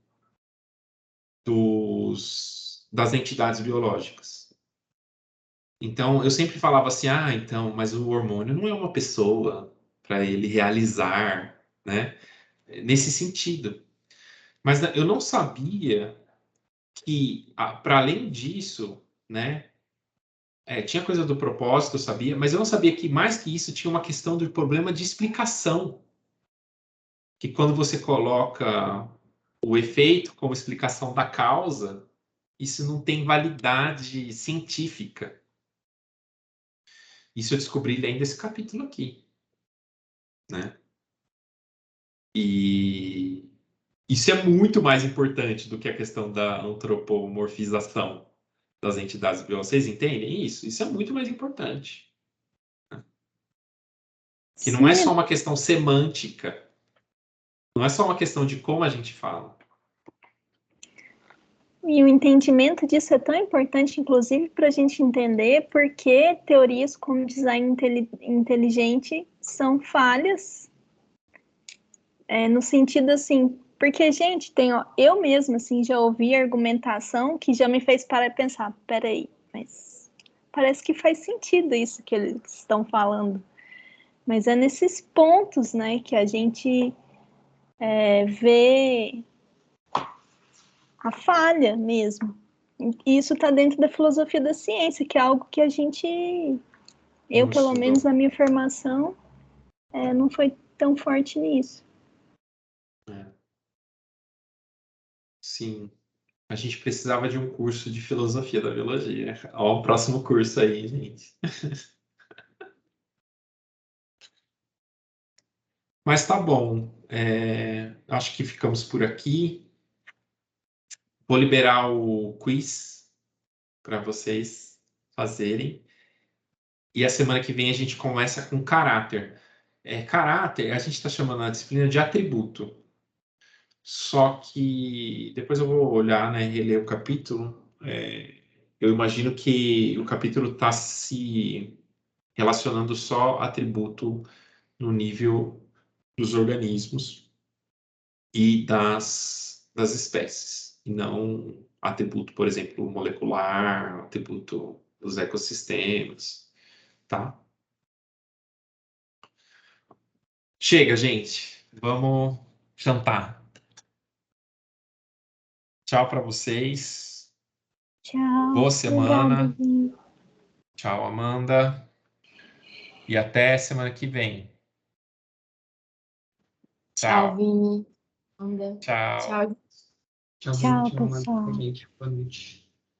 das entidades biológicas. Então, eu sempre falava assim, mas o hormônio não é uma pessoa para ele realizar, né? Nesse sentido. Mas eu não sabia que, para além disso, né? Tinha coisa do propósito, eu sabia, mas eu não sabia que, mais que isso, tinha uma questão do problema de explicação. Que quando você coloca o efeito como explicação da causa, isso não tem validade científica. Isso eu descobri lendo esse capítulo aqui, né? E isso é muito mais importante do que a questão da antropomorfização das entidades biológicas. Vocês entendem isso? Isso é muito mais importante. Né? Que não é só uma questão semântica. Não é só uma questão de como a gente fala. E o entendimento disso é tão importante, inclusive, para a gente entender por que teorias como design inteligente são falhas, no sentido assim, porque, gente, eu mesma assim, já ouvi argumentação que já me fez parar e pensar, peraí, mas parece que faz sentido isso que eles estão falando. Mas é nesses pontos, né, que a gente vê a falha mesmo. E isso está dentro da filosofia da ciência, que é algo que eu, pelo menos, na minha formação, não foi tão forte nisso. Sim. A gente precisava de um curso de filosofia da biologia. Ó, o próximo curso aí, gente. Mas tá bom. Acho que ficamos por aqui. Vou liberar o quiz para vocês fazerem. E a semana que vem a gente começa com caráter. Caráter, a gente está chamando a disciplina de atributo. Só que depois eu vou olhar, né, reler o capítulo. Eu imagino que o capítulo está se relacionando só atributo no nível dos organismos e das espécies, e não atributo, por exemplo, molecular, atributo dos ecossistemas, tá? Chega, gente. Vamos jantar. Tchau para vocês. Tchau. Boa Obrigada, semana. Vini. Tchau, Amanda. E até semana que vem. Tchau, Tchau. Vini. Amanda. Tchau. Tchau. Tchau, pessoal. Boa noite.